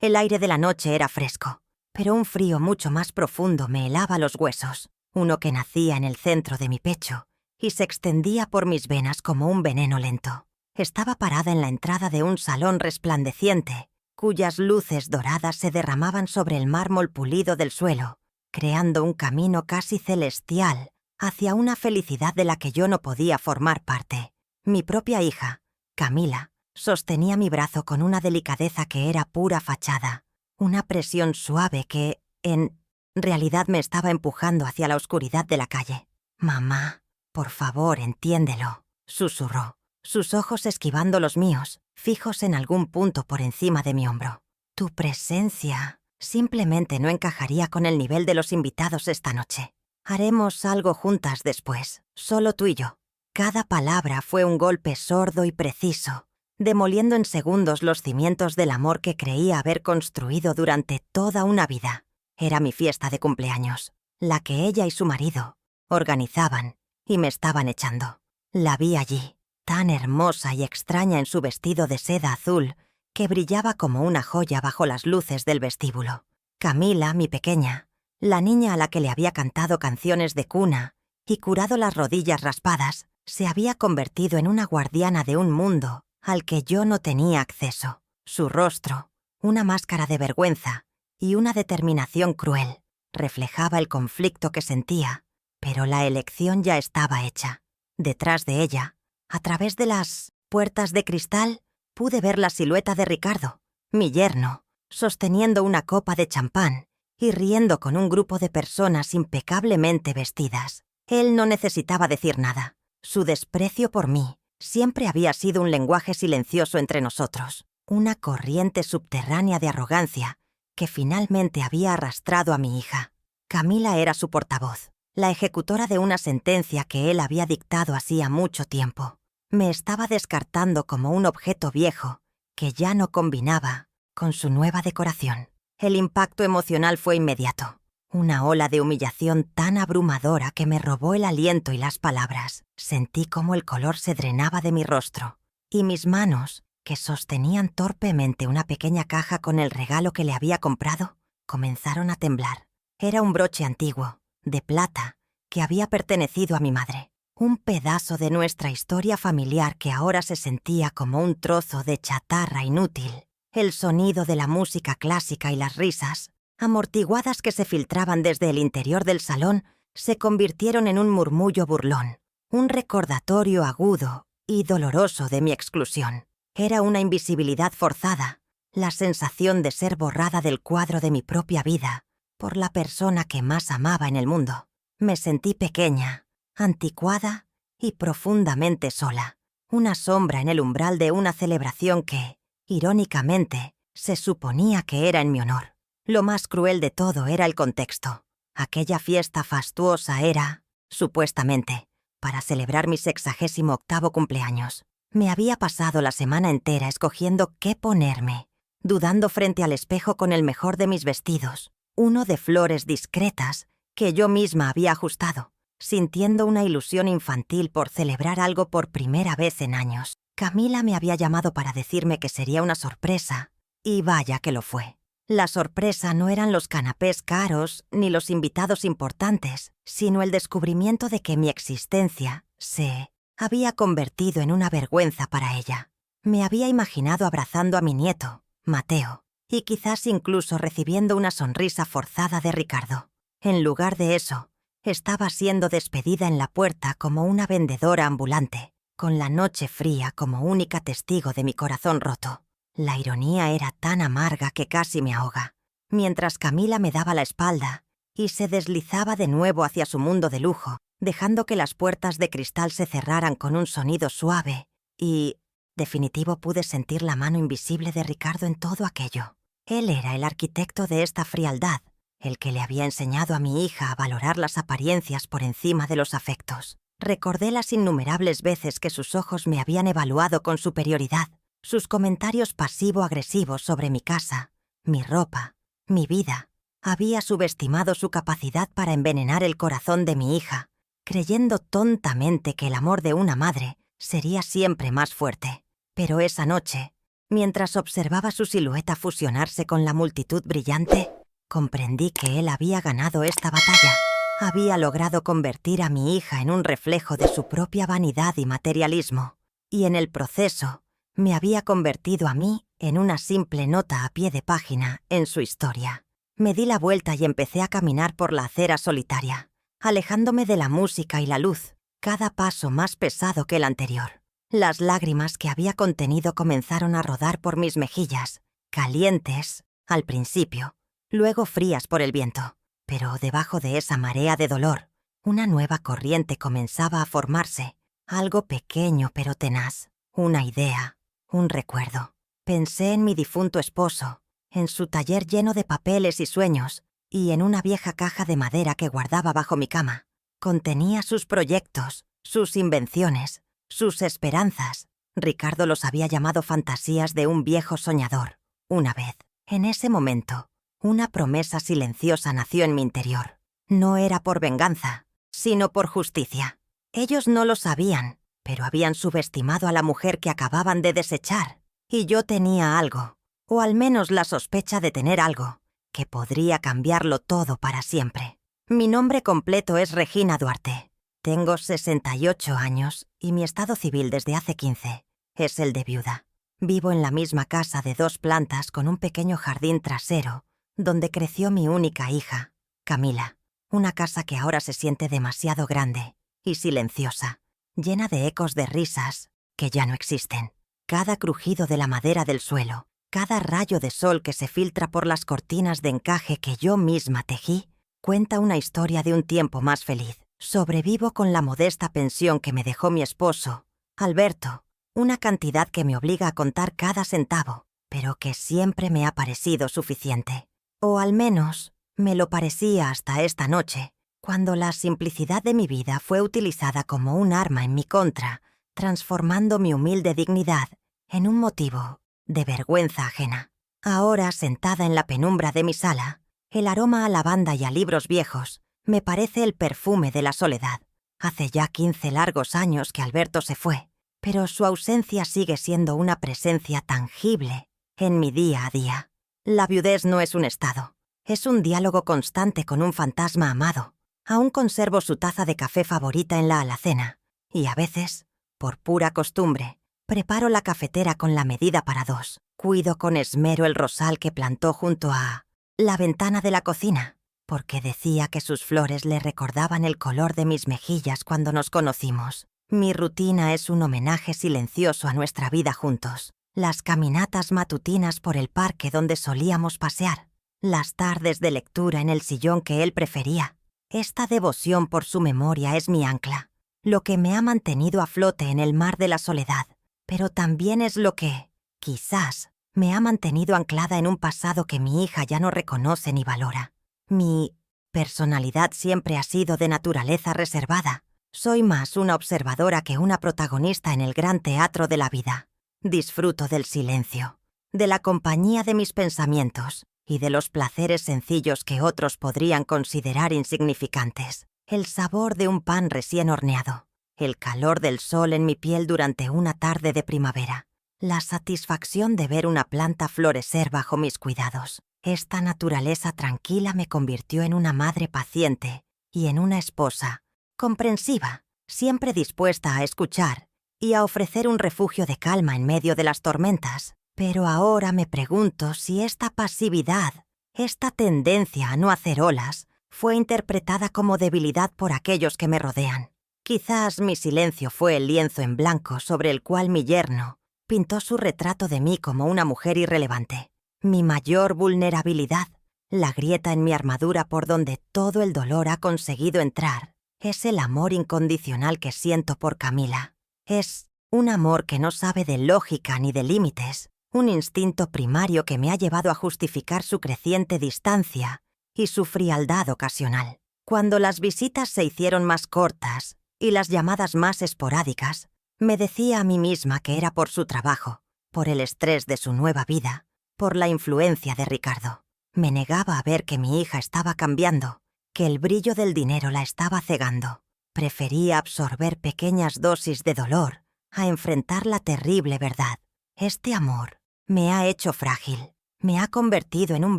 El aire de la noche era fresco, pero un frío mucho más profundo me helaba los huesos, uno que nacía en el centro de mi pecho y se extendía por mis venas como un veneno lento. Estaba parada en la entrada de un salón resplandeciente, cuyas luces doradas se derramaban sobre el mármol pulido del suelo, creando un camino casi celestial hacia una felicidad de la que yo no podía formar parte. Mi propia hija, Camila, sostenía mi brazo con una delicadeza que era pura fachada, una presión suave que, en realidad, me estaba empujando hacia la oscuridad de la calle. «Mamá, por favor, entiéndelo», susurró, sus ojos esquivando los míos, fijos en algún punto por encima de mi hombro. «Tu presencia simplemente no encajaría con el nivel de los invitados esta noche. Haremos algo juntas después, solo tú y yo». Cada palabra fue un golpe sordo y preciso, demoliendo en segundos los cimientos del amor que creía haber construido durante toda una vida. Era mi fiesta de cumpleaños, la que ella y su marido organizaban, y me estaban echando. La vi allí, tan hermosa y extraña en su vestido de seda azul, que brillaba como una joya bajo las luces del vestíbulo. Camila, mi pequeña, la niña a la que le había cantado canciones de cuna y curado las rodillas raspadas, se había convertido en una guardiana de un mundo al que yo no tenía acceso. Su rostro, una máscara de vergüenza y una determinación cruel, reflejaba el conflicto que sentía, pero la elección ya estaba hecha. Detrás de ella, a través de las puertas de cristal, pude ver la silueta de Ricardo, mi yerno, sosteniendo una copa de champán y riendo con un grupo de personas impecablemente vestidas. Él no necesitaba decir nada. Su desprecio por mí siempre había sido un lenguaje silencioso entre nosotros, una corriente subterránea de arrogancia que finalmente había arrastrado a mi hija. Camila era su portavoz, la ejecutora de una sentencia que él había dictado hacía mucho tiempo. Me estaba descartando como un objeto viejo que ya no combinaba con su nueva decoración. El impacto emocional fue inmediato. Una ola de humillación tan abrumadora que me robó el aliento y las palabras. Sentí cómo el color se drenaba de mi rostro, y mis manos, que sostenían torpemente una pequeña caja con el regalo que le había comprado, comenzaron a temblar. Era un broche antiguo, de plata, que había pertenecido a mi madre. Un pedazo de nuestra historia familiar que ahora se sentía como un trozo de chatarra inútil. El sonido de la música clásica y las risas, amortiguadas que se filtraban desde el interior del salón, se convirtieron en un murmullo burlón, un recordatorio agudo y doloroso de mi exclusión. Era una invisibilidad forzada, la sensación de ser borrada del cuadro de mi propia vida por la persona que más amaba en el mundo. Me sentí pequeña, anticuada y profundamente sola, una sombra en el umbral de una celebración que, irónicamente, se suponía que era en mi honor. Lo más cruel de todo era el contexto. Aquella fiesta fastuosa era, supuestamente, para celebrar mi 68º cumpleaños. Me había pasado la semana entera escogiendo qué ponerme, dudando frente al espejo con el mejor de mis vestidos, uno de flores discretas que yo misma había ajustado, sintiendo una ilusión infantil por celebrar algo por primera vez en años. Camila me había llamado para decirme que sería una sorpresa, y vaya que lo fue. La sorpresa no eran los canapés caros ni los invitados importantes, sino el descubrimiento de que mi existencia se había convertido en una vergüenza para ella. Me había imaginado abrazando a mi nieto, Mateo, y quizás incluso recibiendo una sonrisa forzada de Ricardo. En lugar de eso, estaba siendo despedida en la puerta como una vendedora ambulante, con la noche fría como única testigo de mi corazón roto. La ironía era tan amarga que casi me ahoga. Mientras Camila me daba la espalda y se deslizaba de nuevo hacia su mundo de lujo, dejando que las puertas de cristal se cerraran con un sonido suave y definitivo, pude sentir la mano invisible de Ricardo en todo aquello. Él era el arquitecto de esta frialdad, el que le había enseñado a mi hija a valorar las apariencias por encima de los afectos. Recordé las innumerables veces que sus ojos me habían evaluado con superioridad, sus comentarios pasivo-agresivos sobre mi casa, mi ropa, mi vida. Había subestimado su capacidad para envenenar el corazón de mi hija, creyendo tontamente que el amor de una madre sería siempre más fuerte. Pero esa noche Mientras observaba su silueta fusionarse con la multitud brillante, comprendí que él había ganado esta batalla. Había logrado convertir a mi hija en un reflejo de su propia vanidad y materialismo, y en el proceso me había convertido a mí en una simple nota a pie de página en su historia. Me di la vuelta y empecé a caminar por la acera solitaria, alejándome de la música y la luz, cada paso más pesado que el anterior. Las lágrimas que había contenido comenzaron a rodar por mis mejillas, calientes al principio, luego frías por el viento. Pero debajo de esa marea de dolor, una nueva corriente comenzaba a formarse, algo pequeño pero tenaz, una idea, un recuerdo. Pensé en mi difunto esposo, en su taller lleno de papeles y sueños, y en una vieja caja de madera que guardaba bajo mi cama. Contenía sus proyectos, sus invenciones, sus esperanzas. Ricardo los había llamado fantasías de un viejo soñador. Una vez, en ese momento, una promesa silenciosa nació en mi interior. No era por venganza, sino por justicia. Ellos no lo sabían, pero habían subestimado a la mujer que acababan de desechar. Y yo tenía algo, o al menos la sospecha de tener algo, que podría cambiarlo todo para siempre. Mi nombre completo es Regina Duarte. Tengo 68 años y mi estado civil desde hace 15 es el de viuda. Vivo en la misma casa de 2 plantas con un pequeño jardín trasero, donde creció mi única hija, Camila. Una casa que ahora se siente demasiado grande y silenciosa, llena de ecos de risas que ya no existen. Cada crujido de la madera del suelo, cada rayo de sol que se filtra por las cortinas de encaje que yo misma tejí, cuenta una historia de un tiempo más feliz. Sobrevivo con la modesta pensión que me dejó mi esposo, Alberto, una cantidad que me obliga a contar cada centavo, pero que siempre me ha parecido suficiente. O al menos me lo parecía hasta esta noche, cuando la simplicidad de mi vida fue utilizada como un arma en mi contra, transformando mi humilde dignidad en un motivo de vergüenza ajena. Ahora, sentada en la penumbra de mi sala, el aroma a lavanda y a libros viejos me parece el perfume de la soledad. Hace ya 15 largos años que Alberto se fue, pero su ausencia sigue siendo una presencia tangible en mi día a día. La viudez no es un estado, es un diálogo constante con un fantasma amado. Aún conservo su taza de café favorita en la alacena, y a veces, por pura costumbre, preparo la cafetera con la medida para 2. Cuido con esmero el rosal que plantó junto a la ventana de la cocina, porque decía que sus flores le recordaban el color de mis mejillas cuando nos conocimos. Mi rutina es un homenaje silencioso a nuestra vida juntos. Las caminatas matutinas por el parque donde solíamos pasear, las tardes de lectura en el sillón que él prefería. Esta devoción por su memoria es mi ancla, lo que me ha mantenido a flote en el mar de la soledad, pero también es lo que, quizás, me ha mantenido anclada en un pasado que mi hija ya no reconoce ni valora. Mi personalidad siempre ha sido de naturaleza reservada. Soy más una observadora que una protagonista en el gran teatro de la vida. Disfruto del silencio, de la compañía de mis pensamientos y de los placeres sencillos que otros podrían considerar insignificantes. El sabor de un pan recién horneado, el calor del sol en mi piel durante una tarde de primavera, la satisfacción de ver una planta florecer bajo mis cuidados. Esta naturaleza tranquila me convirtió en una madre paciente y en una esposa comprensiva, siempre dispuesta a escuchar y a ofrecer un refugio de calma en medio de las tormentas. Pero ahora me pregunto si esta pasividad, esta tendencia a no hacer olas, fue interpretada como debilidad por aquellos que me rodean. Quizás mi silencio fue el lienzo en blanco sobre el cual mi yerno pintó su retrato de mí como una mujer irrelevante. Mi mayor vulnerabilidad, la grieta en mi armadura por donde todo el dolor ha conseguido entrar, es el amor incondicional que siento por Camila. Es un amor que no sabe de lógica ni de límites, un instinto primario que me ha llevado a justificar su creciente distancia y su frialdad ocasional. Cuando las visitas se hicieron más cortas y las llamadas más esporádicas, me decía a mí misma que era por su trabajo, por el estrés de su nueva vida, por la influencia de Ricardo. Me negaba a ver que mi hija estaba cambiando, que el brillo del dinero la estaba cegando. Prefería absorber pequeñas dosis de dolor a enfrentar la terrible verdad. Este amor Me ha hecho frágil. Me ha convertido en un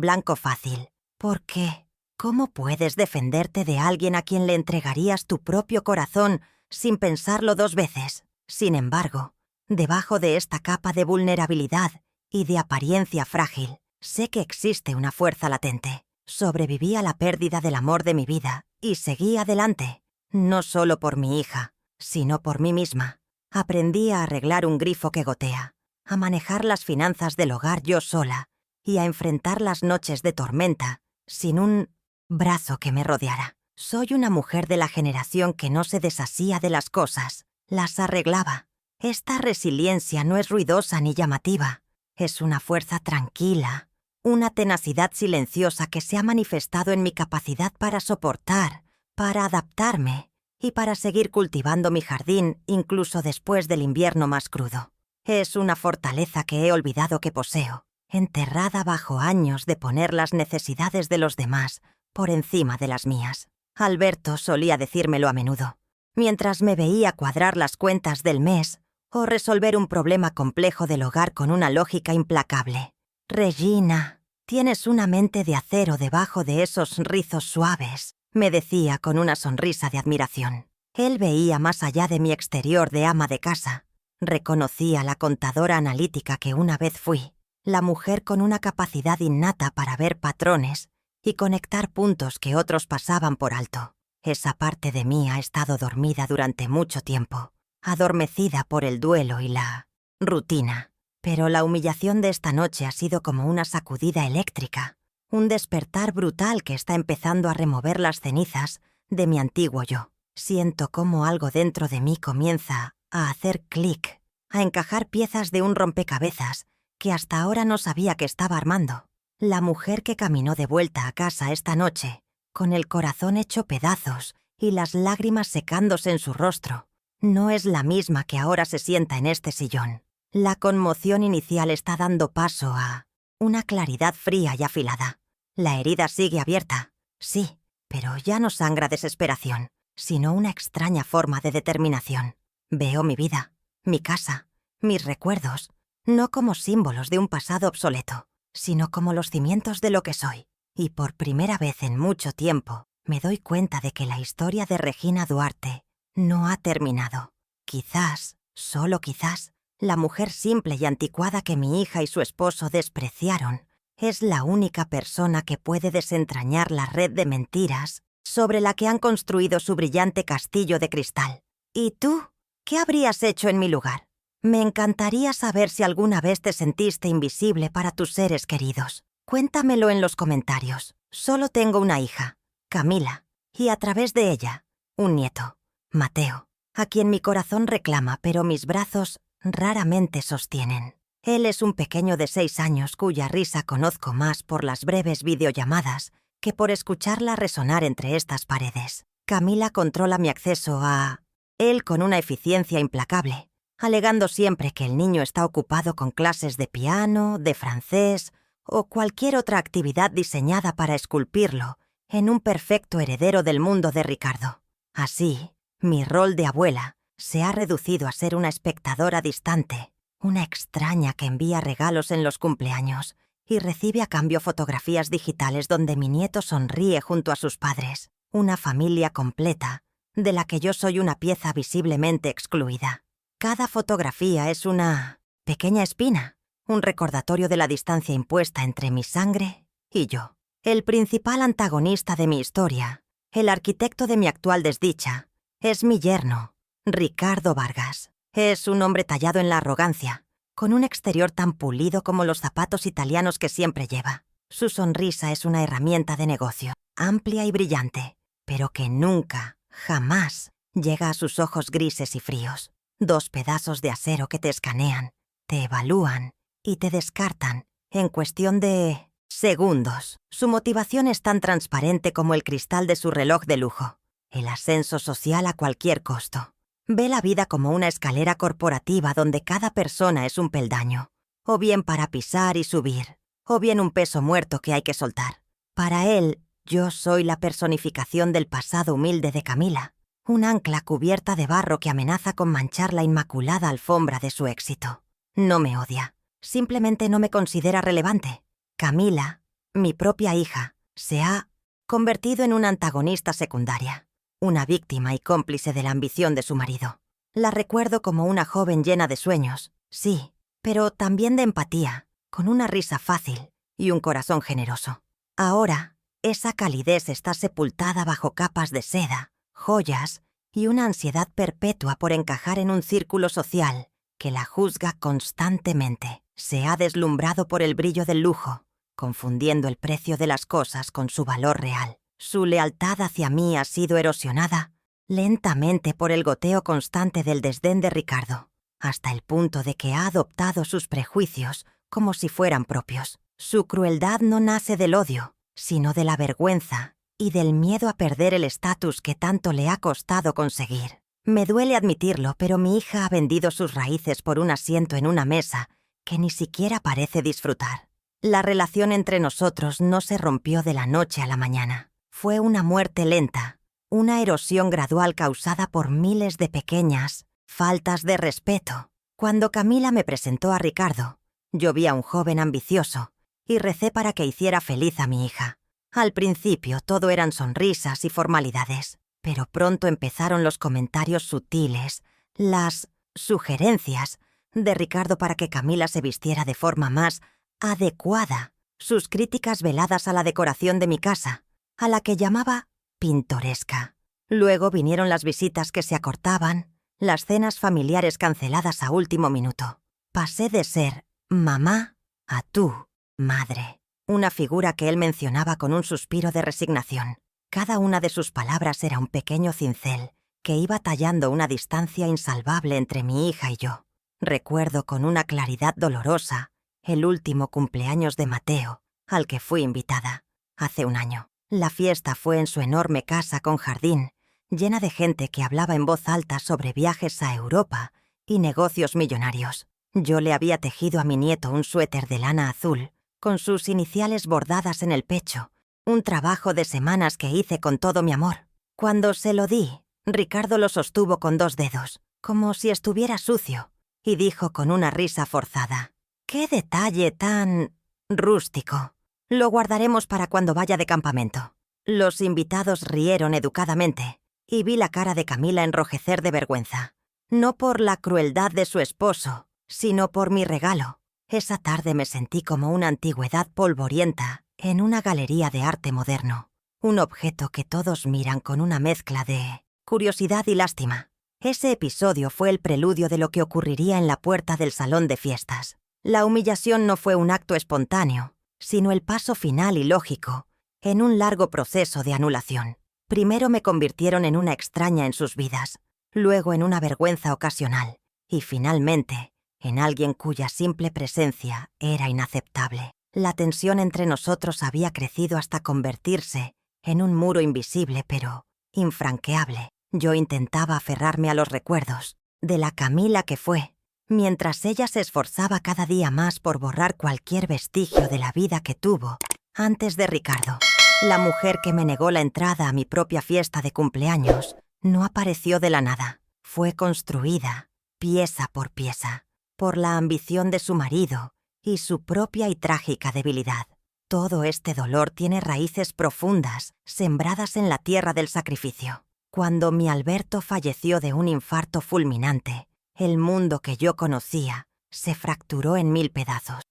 blanco fácil. ¿Por qué? ¿Cómo puedes defenderte de alguien a quien le entregarías tu propio corazón sin pensarlo 2 veces? Sin embargo, debajo de esta capa de vulnerabilidad y de apariencia frágil, sé que existe una fuerza latente. Sobreviví a la pérdida del amor de mi vida y seguí adelante, no solo por mi hija, sino por mí misma. Aprendí a arreglar un grifo que gotea, a manejar las finanzas del hogar yo sola y a enfrentar las noches de tormenta sin un brazo que me rodeara. Soy una mujer de la generación que no se deshacía de las cosas, las arreglaba. Esta resiliencia no es ruidosa ni llamativa, es una fuerza tranquila, una tenacidad silenciosa que se ha manifestado en mi capacidad para soportar, para adaptarme y para seguir cultivando mi jardín incluso después del invierno más crudo. Es una fortaleza que he olvidado que poseo, enterrada bajo años de poner las necesidades de los demás por encima de las mías. Alberto solía decírmelo a menudo, mientras me veía cuadrar las cuentas del mes o resolver un problema complejo del hogar con una lógica implacable. «Regina, tienes una mente de acero debajo de esos rizos suaves», me decía con una sonrisa de admiración. Él veía más allá de mi exterior de ama de casa. Reconocía la contadora analítica que una vez fui, la mujer con una capacidad innata para ver patrones y conectar puntos que otros pasaban por alto. Esa parte de mí ha estado dormida durante mucho tiempo, adormecida por el duelo y la rutina. Pero la humillación de esta noche ha sido como una sacudida eléctrica, un despertar brutal que está empezando a remover las cenizas de mi antiguo yo. Siento cómo algo dentro de mí comienza a hacer clic, a encajar piezas de un rompecabezas que hasta ahora no sabía que estaba armando. La mujer que caminó de vuelta a casa esta noche, con el corazón hecho pedazos y las lágrimas secándose en su rostro, no es la misma que ahora se sienta en este sillón. La conmoción inicial está dando paso a una claridad fría y afilada. La herida sigue abierta, sí, pero ya no sangra desesperación, sino una extraña forma de determinación. Veo mi vida, mi casa, mis recuerdos, no como símbolos de un pasado obsoleto, sino como los cimientos de lo que soy. Y por primera vez en mucho tiempo, me doy cuenta de que la historia de Regina Duarte no ha terminado. Quizás, solo quizás, la mujer simple y anticuada que mi hija y su esposo despreciaron es la única persona que puede desentrañar la red de mentiras sobre la que han construido su brillante castillo de cristal. ¿Y tú? ¿Qué habrías hecho en mi lugar? Me encantaría saber si alguna vez te sentiste invisible para tus seres queridos. Cuéntamelo en los comentarios. Solo tengo una hija, Camila, y a través de ella, un nieto, Mateo, a quien mi corazón reclama, pero mis brazos raramente sostienen. Él es un pequeño de 6 años cuya risa conozco más por las breves videollamadas que por escucharla resonar entre estas paredes. Camila controla mi acceso a él con una eficiencia implacable, alegando siempre que el niño está ocupado con clases de piano, de francés o cualquier otra actividad diseñada para esculpirlo en un perfecto heredero del mundo de Ricardo. Así, mi rol de abuela se ha reducido a ser una espectadora distante, una extraña que envía regalos en los cumpleaños y recibe a cambio fotografías digitales donde mi nieto sonríe junto a sus padres, una familia completa, de la que yo soy una pieza visiblemente excluida. Cada fotografía es una pequeña espina, un recordatorio de la distancia impuesta entre mi sangre y yo. El principal antagonista de mi historia, el arquitecto de mi actual desdicha, es mi yerno, Ricardo Vargas. Es un hombre tallado en la arrogancia, con un exterior tan pulido como los zapatos italianos que siempre lleva. Su sonrisa es una herramienta de negocio, amplia y brillante, pero que nunca, jamás, llega a sus ojos grises y fríos. 2 pedazos de acero que te escanean, te evalúan y te descartan en cuestión de segundos. Su motivación es tan transparente como el cristal de su reloj de lujo. El ascenso social a cualquier costo. Ve la vida como una escalera corporativa donde cada persona es un peldaño, o bien para pisar y subir, o bien un peso muerto que hay que soltar. Para él, yo soy la personificación del pasado humilde de Camila, un ancla cubierta de barro que amenaza con manchar la inmaculada alfombra de su éxito. No me odia, Simplemente no me considera relevante. Camila, mi propia hija, se ha convertido en una antagonista secundaria, una víctima y cómplice de la ambición de su marido. La recuerdo como una joven llena de sueños, sí, pero también de empatía, con una risa fácil y un corazón generoso. Ahora, esa calidez está sepultada bajo capas de seda, joyas y una ansiedad perpetua por encajar en un círculo social que la juzga constantemente. Se ha deslumbrado por el brillo del lujo, confundiendo el precio de las cosas con su valor real. Su lealtad hacia mí ha sido erosionada lentamente por el goteo constante del desdén de Ricardo, hasta el punto de que ha adoptado sus prejuicios como si fueran propios. Su crueldad no nace del odio, sino de la vergüenza y del miedo a perder el estatus que tanto le ha costado conseguir. Me duele admitirlo, pero mi hija ha vendido sus raíces por un asiento en una mesa que ni siquiera parece disfrutar. La relación entre nosotros no se rompió de la noche a la mañana. Fue una muerte lenta, una erosión gradual causada por miles de pequeñas faltas de respeto. Cuando Camila me presentó a Ricardo, yo vi a un joven ambicioso y recé para que hiciera feliz a mi hija. Al principio todo eran sonrisas y formalidades, pero pronto empezaron los comentarios sutiles, las sugerencias de Ricardo para que Camila se vistiera de forma más adecuada, sus críticas veladas a la decoración de mi casa, a la que llamaba pintoresca. Luego vinieron las visitas que se acortaban, las cenas familiares canceladas a último minuto. Pasé de ser mamá a tú, madre, una figura que él mencionaba con un suspiro de resignación. Cada una de sus palabras era un pequeño cincel que iba tallando una distancia insalvable entre mi hija y yo. Recuerdo con una claridad dolorosa el último cumpleaños de Mateo, al que fui invitada, hace un año. La fiesta fue en su enorme casa con jardín, llena de gente que hablaba en voz alta sobre viajes a Europa y negocios millonarios. Yo le había tejido a mi nieto un suéter de lana azul, con sus iniciales bordadas en el pecho, un trabajo de semanas que hice con todo mi amor. Cuando se lo di, Ricardo lo sostuvo con 2 dedos, como si estuviera sucio, y dijo con una risa forzada: «¡Qué detalle tan rústico! Lo guardaremos para cuando vaya de campamento». Los invitados rieron educadamente, y vi la cara de Camila enrojecer de vergüenza. No por la crueldad de su esposo, sino por mi regalo. Esa tarde me sentí como una antigüedad polvorienta en una galería de arte moderno. Un objeto que todos miran con una mezcla de curiosidad y lástima. Ese episodio fue el preludio de lo que ocurriría en la puerta del salón de fiestas. La humillación no fue un acto espontáneo, sino el paso final y lógico en un largo proceso de anulación. Primero me convirtieron en una extraña en sus vidas, luego en una vergüenza ocasional, y finalmente en alguien cuya simple presencia era inaceptable. La tensión entre nosotros había crecido hasta convertirse en un muro invisible pero infranqueable. Yo intentaba aferrarme a los recuerdos de la Camila que fue, mientras ella se esforzaba cada día más por borrar cualquier vestigio de la vida que tuvo antes de Ricardo. La mujer que me negó la entrada a mi propia fiesta de cumpleaños no apareció de la nada. Fue construida, pieza por pieza, por la ambición de su marido y su propia y trágica debilidad. Todo este dolor tiene raíces profundas, sembradas en la tierra del sacrificio. Cuando mi Alberto falleció de un infarto fulminante, el mundo que yo conocía se fracturó en 1000 pedazos.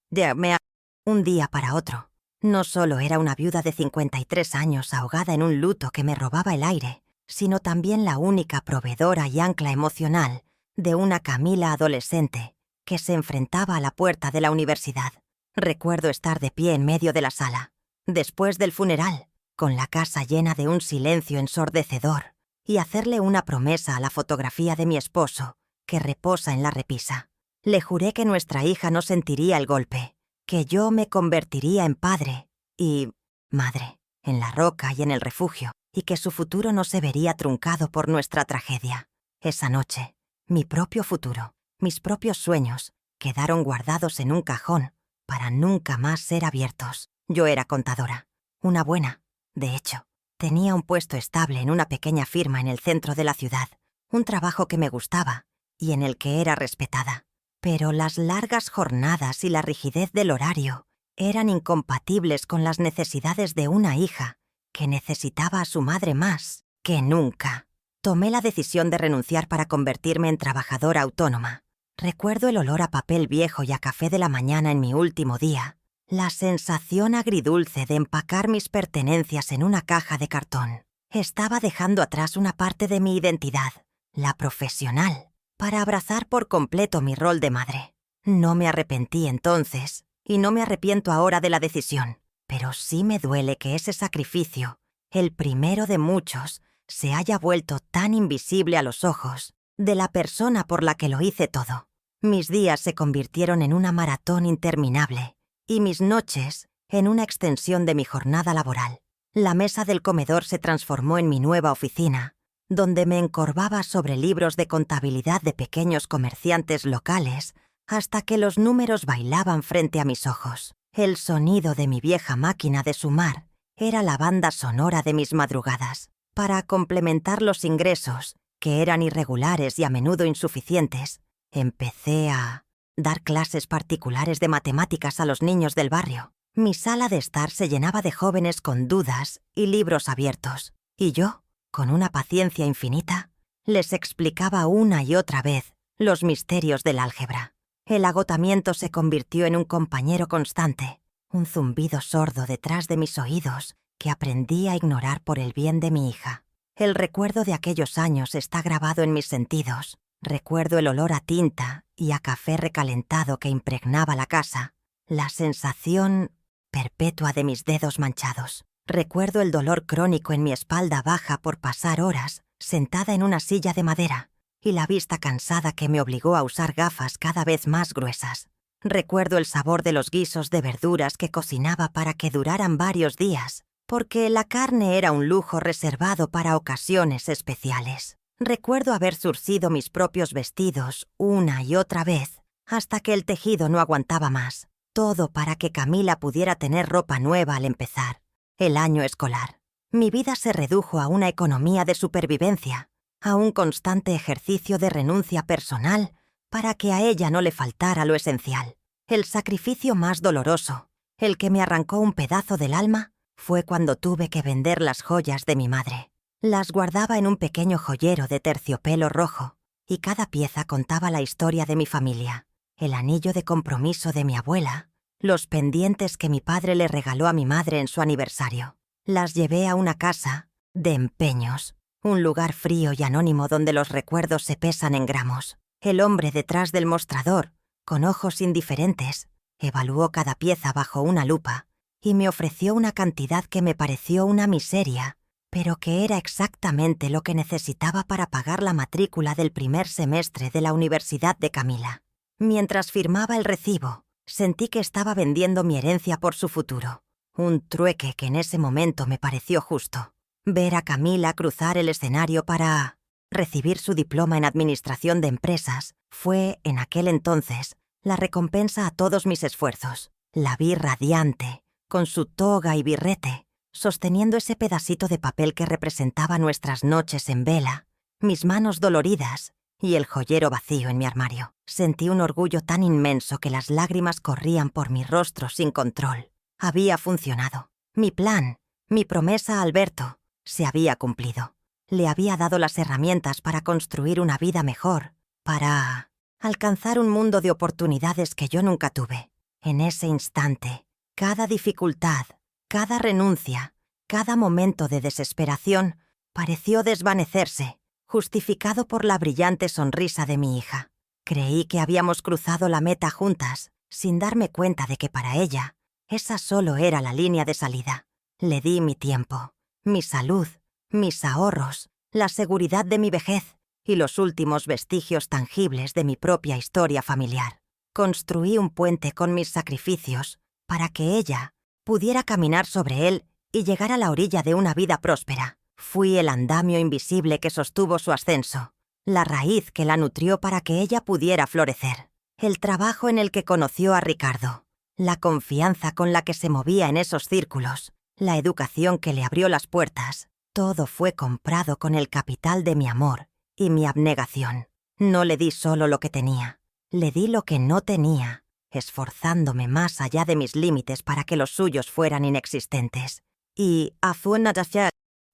Un día para otro. No solo era una viuda de 53 años ahogada en un luto que me robaba el aire, sino también la única proveedora y ancla emocional de una Camila adolescente que se enfrentaba a la puerta de la universidad. Recuerdo estar de pie en medio de la sala, después del funeral, con la casa llena de un silencio ensordecedor, y hacerle una promesa a la fotografía de mi esposo, que reposa en la repisa. Le juré que nuestra hija no sentiría el golpe, que yo me convertiría en padre y madre, en la roca y en el refugio, y que su futuro no se vería truncado por nuestra tragedia. Esa noche, mi propio futuro, mis propios sueños, quedaron guardados en un cajón para nunca más ser abiertos. Yo era contadora, una buena, de hecho. Tenía un puesto estable en una pequeña firma en el centro de la ciudad, un trabajo que me gustaba y en el que era respetada. Pero las largas jornadas y la rigidez del horario eran incompatibles con las necesidades de una hija que necesitaba a su madre más que nunca. Tomé la decisión de renunciar para convertirme en trabajadora autónoma. Recuerdo el olor a papel viejo y a café de la mañana en mi último día, la sensación agridulce de empacar mis pertenencias en una caja de cartón. Estaba dejando atrás una parte de mi identidad, la profesional, para abrazar por completo mi rol de madre. No me arrepentí entonces, y no me arrepiento ahora de la decisión, pero sí me duele que ese sacrificio, el primero de muchos, se haya vuelto tan invisible a los ojos de la persona por la que lo hice todo. Mis días se convirtieron en una maratón interminable y mis noches en una extensión de mi jornada laboral. La mesa del comedor se transformó en mi nueva oficina, donde me encorvaba sobre libros de contabilidad de pequeños comerciantes locales hasta que los números bailaban frente a mis ojos. El sonido de mi vieja máquina de sumar era la banda sonora de mis madrugadas. Para complementar los ingresos, que eran irregulares y a menudo insuficientes, empecé a dar clases particulares de matemáticas a los niños del barrio. Mi sala de estar se llenaba de jóvenes con dudas y libros abiertos, y yo, con una paciencia infinita, les explicaba una y otra vez los misterios del álgebra. El agotamiento se convirtió en un compañero constante, un zumbido sordo detrás de mis oídos que aprendí a ignorar por el bien de mi hija. El recuerdo de aquellos años está grabado en mis sentidos. Recuerdo el olor a tinta y a café recalentado que impregnaba la casa, la sensación perpetua de mis dedos manchados. Recuerdo el dolor crónico en mi espalda baja por pasar horas sentada en una silla de madera y la vista cansada que me obligó a usar gafas cada vez más gruesas. Recuerdo el sabor de los guisos de verduras que cocinaba para que duraran varios días, porque la carne era un lujo reservado para ocasiones especiales. Recuerdo haber zurcido mis propios vestidos una y otra vez hasta que el tejido no aguantaba más. Todo para que Camila pudiera tener ropa nueva al empezar el año escolar. Mi vida se redujo a una economía de supervivencia, a un constante ejercicio de renuncia personal para que a ella no le faltara lo esencial. El sacrificio más doloroso, el que me arrancó un pedazo del alma, fue cuando tuve que vender las joyas de mi madre. Las guardaba en un pequeño joyero de terciopelo rojo, y cada pieza contaba la historia de mi familia. El anillo de compromiso de mi abuela, los pendientes que mi padre le regaló a mi madre en su aniversario. Las llevé a una casa de empeños, un lugar frío y anónimo donde los recuerdos se pesan en gramos. El hombre detrás del mostrador, con ojos indiferentes, evaluó cada pieza bajo una lupa y me ofreció una cantidad que me pareció una miseria, pero que era exactamente lo que necesitaba para pagar la matrícula del primer semestre de la Universidad de Camila. Mientras firmaba el recibo, sentí que estaba vendiendo mi herencia por su futuro, un trueque que en ese momento me pareció justo. Ver a Camila cruzar el escenario para recibir su diploma en Administración de Empresas fue, en aquel entonces, la recompensa a todos mis esfuerzos. La vi radiante, con su toga y birrete, sosteniendo ese pedacito de papel que representaba nuestras noches en vela, mis manos doloridas y el joyero vacío en mi armario. Sentí un orgullo tan inmenso que las lágrimas corrían por mi rostro sin control. Había funcionado. Mi plan, mi promesa a Alberto, se había cumplido. Le había dado las herramientas para construir una vida mejor, para alcanzar un mundo de oportunidades que yo nunca tuve. En ese instante, cada dificultad, cada renuncia, cada momento de desesperación pareció desvanecerse, justificado por la brillante sonrisa de mi hija. Creí que habíamos cruzado la meta juntas, sin darme cuenta de que para ella, esa solo era la línea de salida. Le di mi tiempo, mi salud, mis ahorros, la seguridad de mi vejez y los últimos vestigios tangibles de mi propia historia familiar. Construí un puente con mis sacrificios para que ella pudiera caminar sobre él y llegar a la orilla de una vida próspera. Fui el andamio invisible que sostuvo su ascenso, la raíz que la nutrió para que ella pudiera florecer, el trabajo en el que conoció a Ricardo, la confianza con la que se movía en esos círculos, la educación que le abrió las puertas. Todo fue comprado con el capital de mi amor y mi abnegación. No le di solo lo que tenía, Le di lo que no tenía, esforzándome más allá de mis límites para que los suyos fueran inexistentes. Y, a su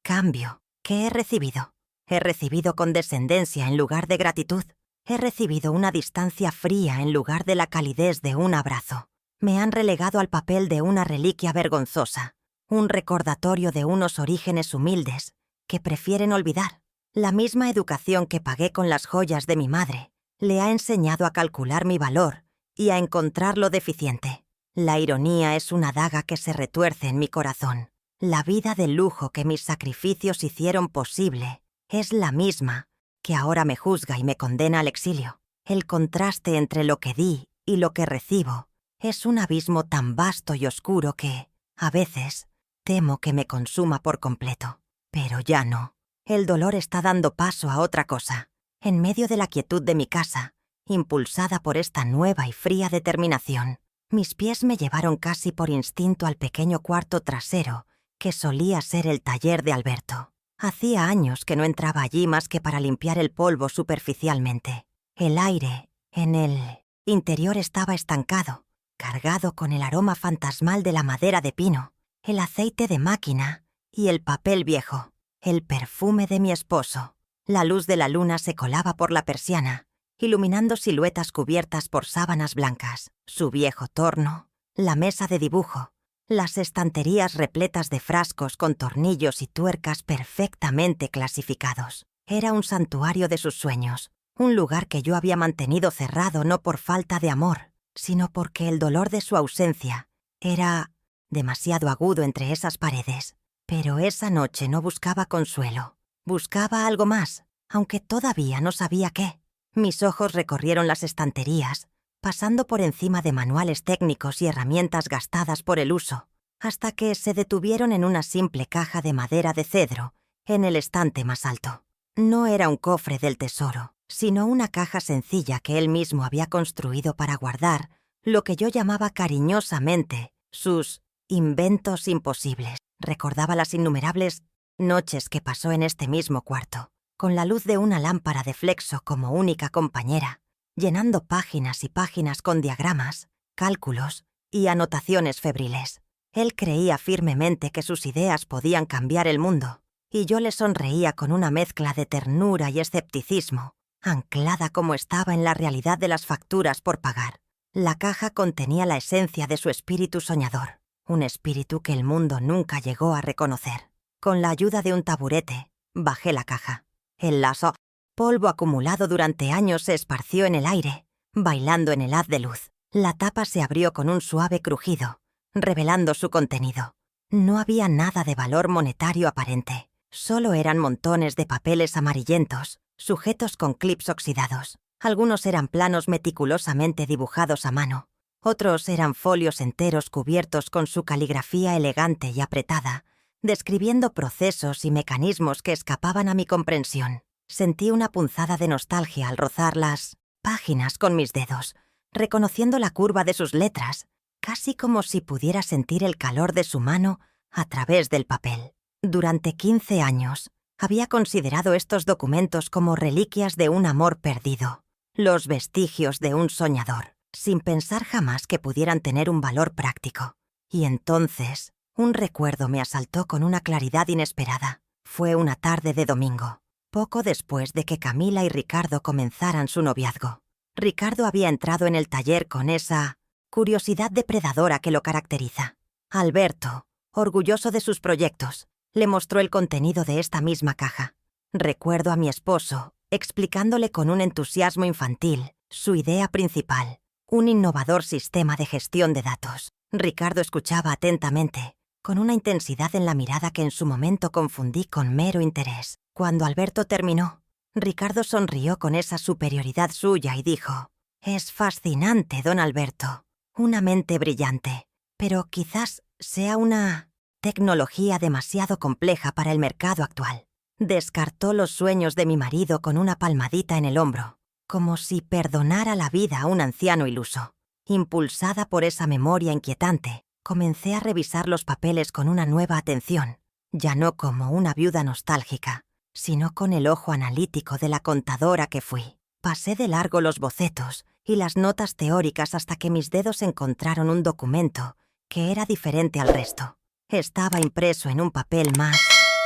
cambio, ¿qué he recibido? He recibido condescendencia en lugar de gratitud. He recibido una distancia fría en lugar de la calidez de un abrazo. Me han relegado al papel de una reliquia vergonzosa, un recordatorio de unos orígenes humildes que prefieren olvidar. La misma educación que pagué con las joyas de mi madre le ha enseñado a calcular mi valor y a encontrar lo deficiente. La ironía es una daga que se retuerce en mi corazón. La vida de lujo que mis sacrificios hicieron posible es la misma que ahora me juzga y me condena al exilio. El contraste entre lo que di y lo que recibo es un abismo tan vasto y oscuro que, a veces, temo que me consuma por completo. Pero ya no. El dolor está dando paso a otra cosa. En medio de la quietud de mi casa, impulsada por esta nueva y fría determinación, mis pies me llevaron casi por instinto al pequeño cuarto trasero que solía ser el taller de Alberto. Hacía años que no entraba allí más que para limpiar el polvo superficialmente. El aire en el interior estaba estancado, cargado con el aroma fantasmal de la madera de pino, el aceite de máquina y el papel viejo, el perfume de mi esposo. La luz de la luna se colaba por la persiana, iluminando siluetas cubiertas por sábanas blancas, su viejo torno, la mesa de dibujo, las estanterías repletas de frascos con tornillos y tuercas perfectamente clasificados. Era un santuario de sus sueños, un lugar que yo había mantenido cerrado no por falta de amor, sino porque el dolor de su ausencia era demasiado agudo entre esas paredes. Pero esa noche no buscaba consuelo, buscaba algo más, aunque todavía no sabía qué. Mis ojos recorrieron las estanterías, pasando por encima de manuales técnicos y herramientas gastadas por el uso, hasta que se detuvieron en una simple caja de madera de cedro, en el estante más alto. No era un cofre del tesoro, sino una caja sencilla que él mismo había construido para guardar lo que yo llamaba cariñosamente sus inventos imposibles. Recordaba las innumerables noches que pasó en este mismo cuarto, con la luz de una lámpara de flexo como única compañera, llenando páginas y páginas con diagramas, cálculos y anotaciones febriles. Él creía firmemente que sus ideas podían cambiar el mundo, y yo le sonreía con una mezcla de ternura y escepticismo, anclada como estaba en la realidad de las facturas por pagar. La caja contenía la esencia de su espíritu soñador, un espíritu que el mundo nunca llegó a reconocer. Con la ayuda de un taburete, bajé la caja. El lazo, polvo acumulado durante años, se esparció en el aire, bailando en el haz de luz. La tapa se abrió con un suave crujido, revelando su contenido. No había nada de valor monetario aparente. Solo eran montones de papeles amarillentos, sujetos con clips oxidados. Algunos eran planos meticulosamente dibujados a mano. Otros eran folios enteros cubiertos con su caligrafía elegante y apretada, describiendo procesos y mecanismos que escapaban a mi comprensión. Sentí una punzada de nostalgia al rozar las páginas con mis dedos, reconociendo la curva de sus letras, casi como si pudiera sentir el calor de su mano a través del papel. Durante 15 años, había considerado estos documentos como reliquias de un amor perdido, los vestigios de un soñador, sin pensar jamás que pudieran tener un valor práctico. Y entonces, un recuerdo me asaltó con una claridad inesperada. Fue una tarde de domingo, poco después de que Camila y Ricardo comenzaran su noviazgo. Ricardo había entrado en el taller con esa curiosidad depredadora que lo caracteriza. Alberto, orgulloso de sus proyectos, le mostró el contenido de esta misma caja. Recuerdo a mi esposo explicándole con un entusiasmo infantil su idea principal, un innovador sistema de gestión de datos. Ricardo escuchaba atentamente, con una intensidad en la mirada que en su momento confundí con mero interés. Cuando Alberto terminó, Ricardo sonrió con esa superioridad suya y dijo: «Es fascinante, don Alberto. Una mente brillante. Pero quizás sea una tecnología demasiado compleja para el mercado actual». Descartó los sueños de mi marido con una palmadita en el hombro, como si perdonara la vida a un anciano iluso. Impulsada por esa memoria inquietante, comencé a revisar los papeles con una nueva atención, ya no como una viuda nostálgica, sino con el ojo analítico de la contadora que fui. Pasé de largo los bocetos y las notas teóricas hasta que mis dedos encontraron un documento que era diferente al resto. Estaba impreso en un papel más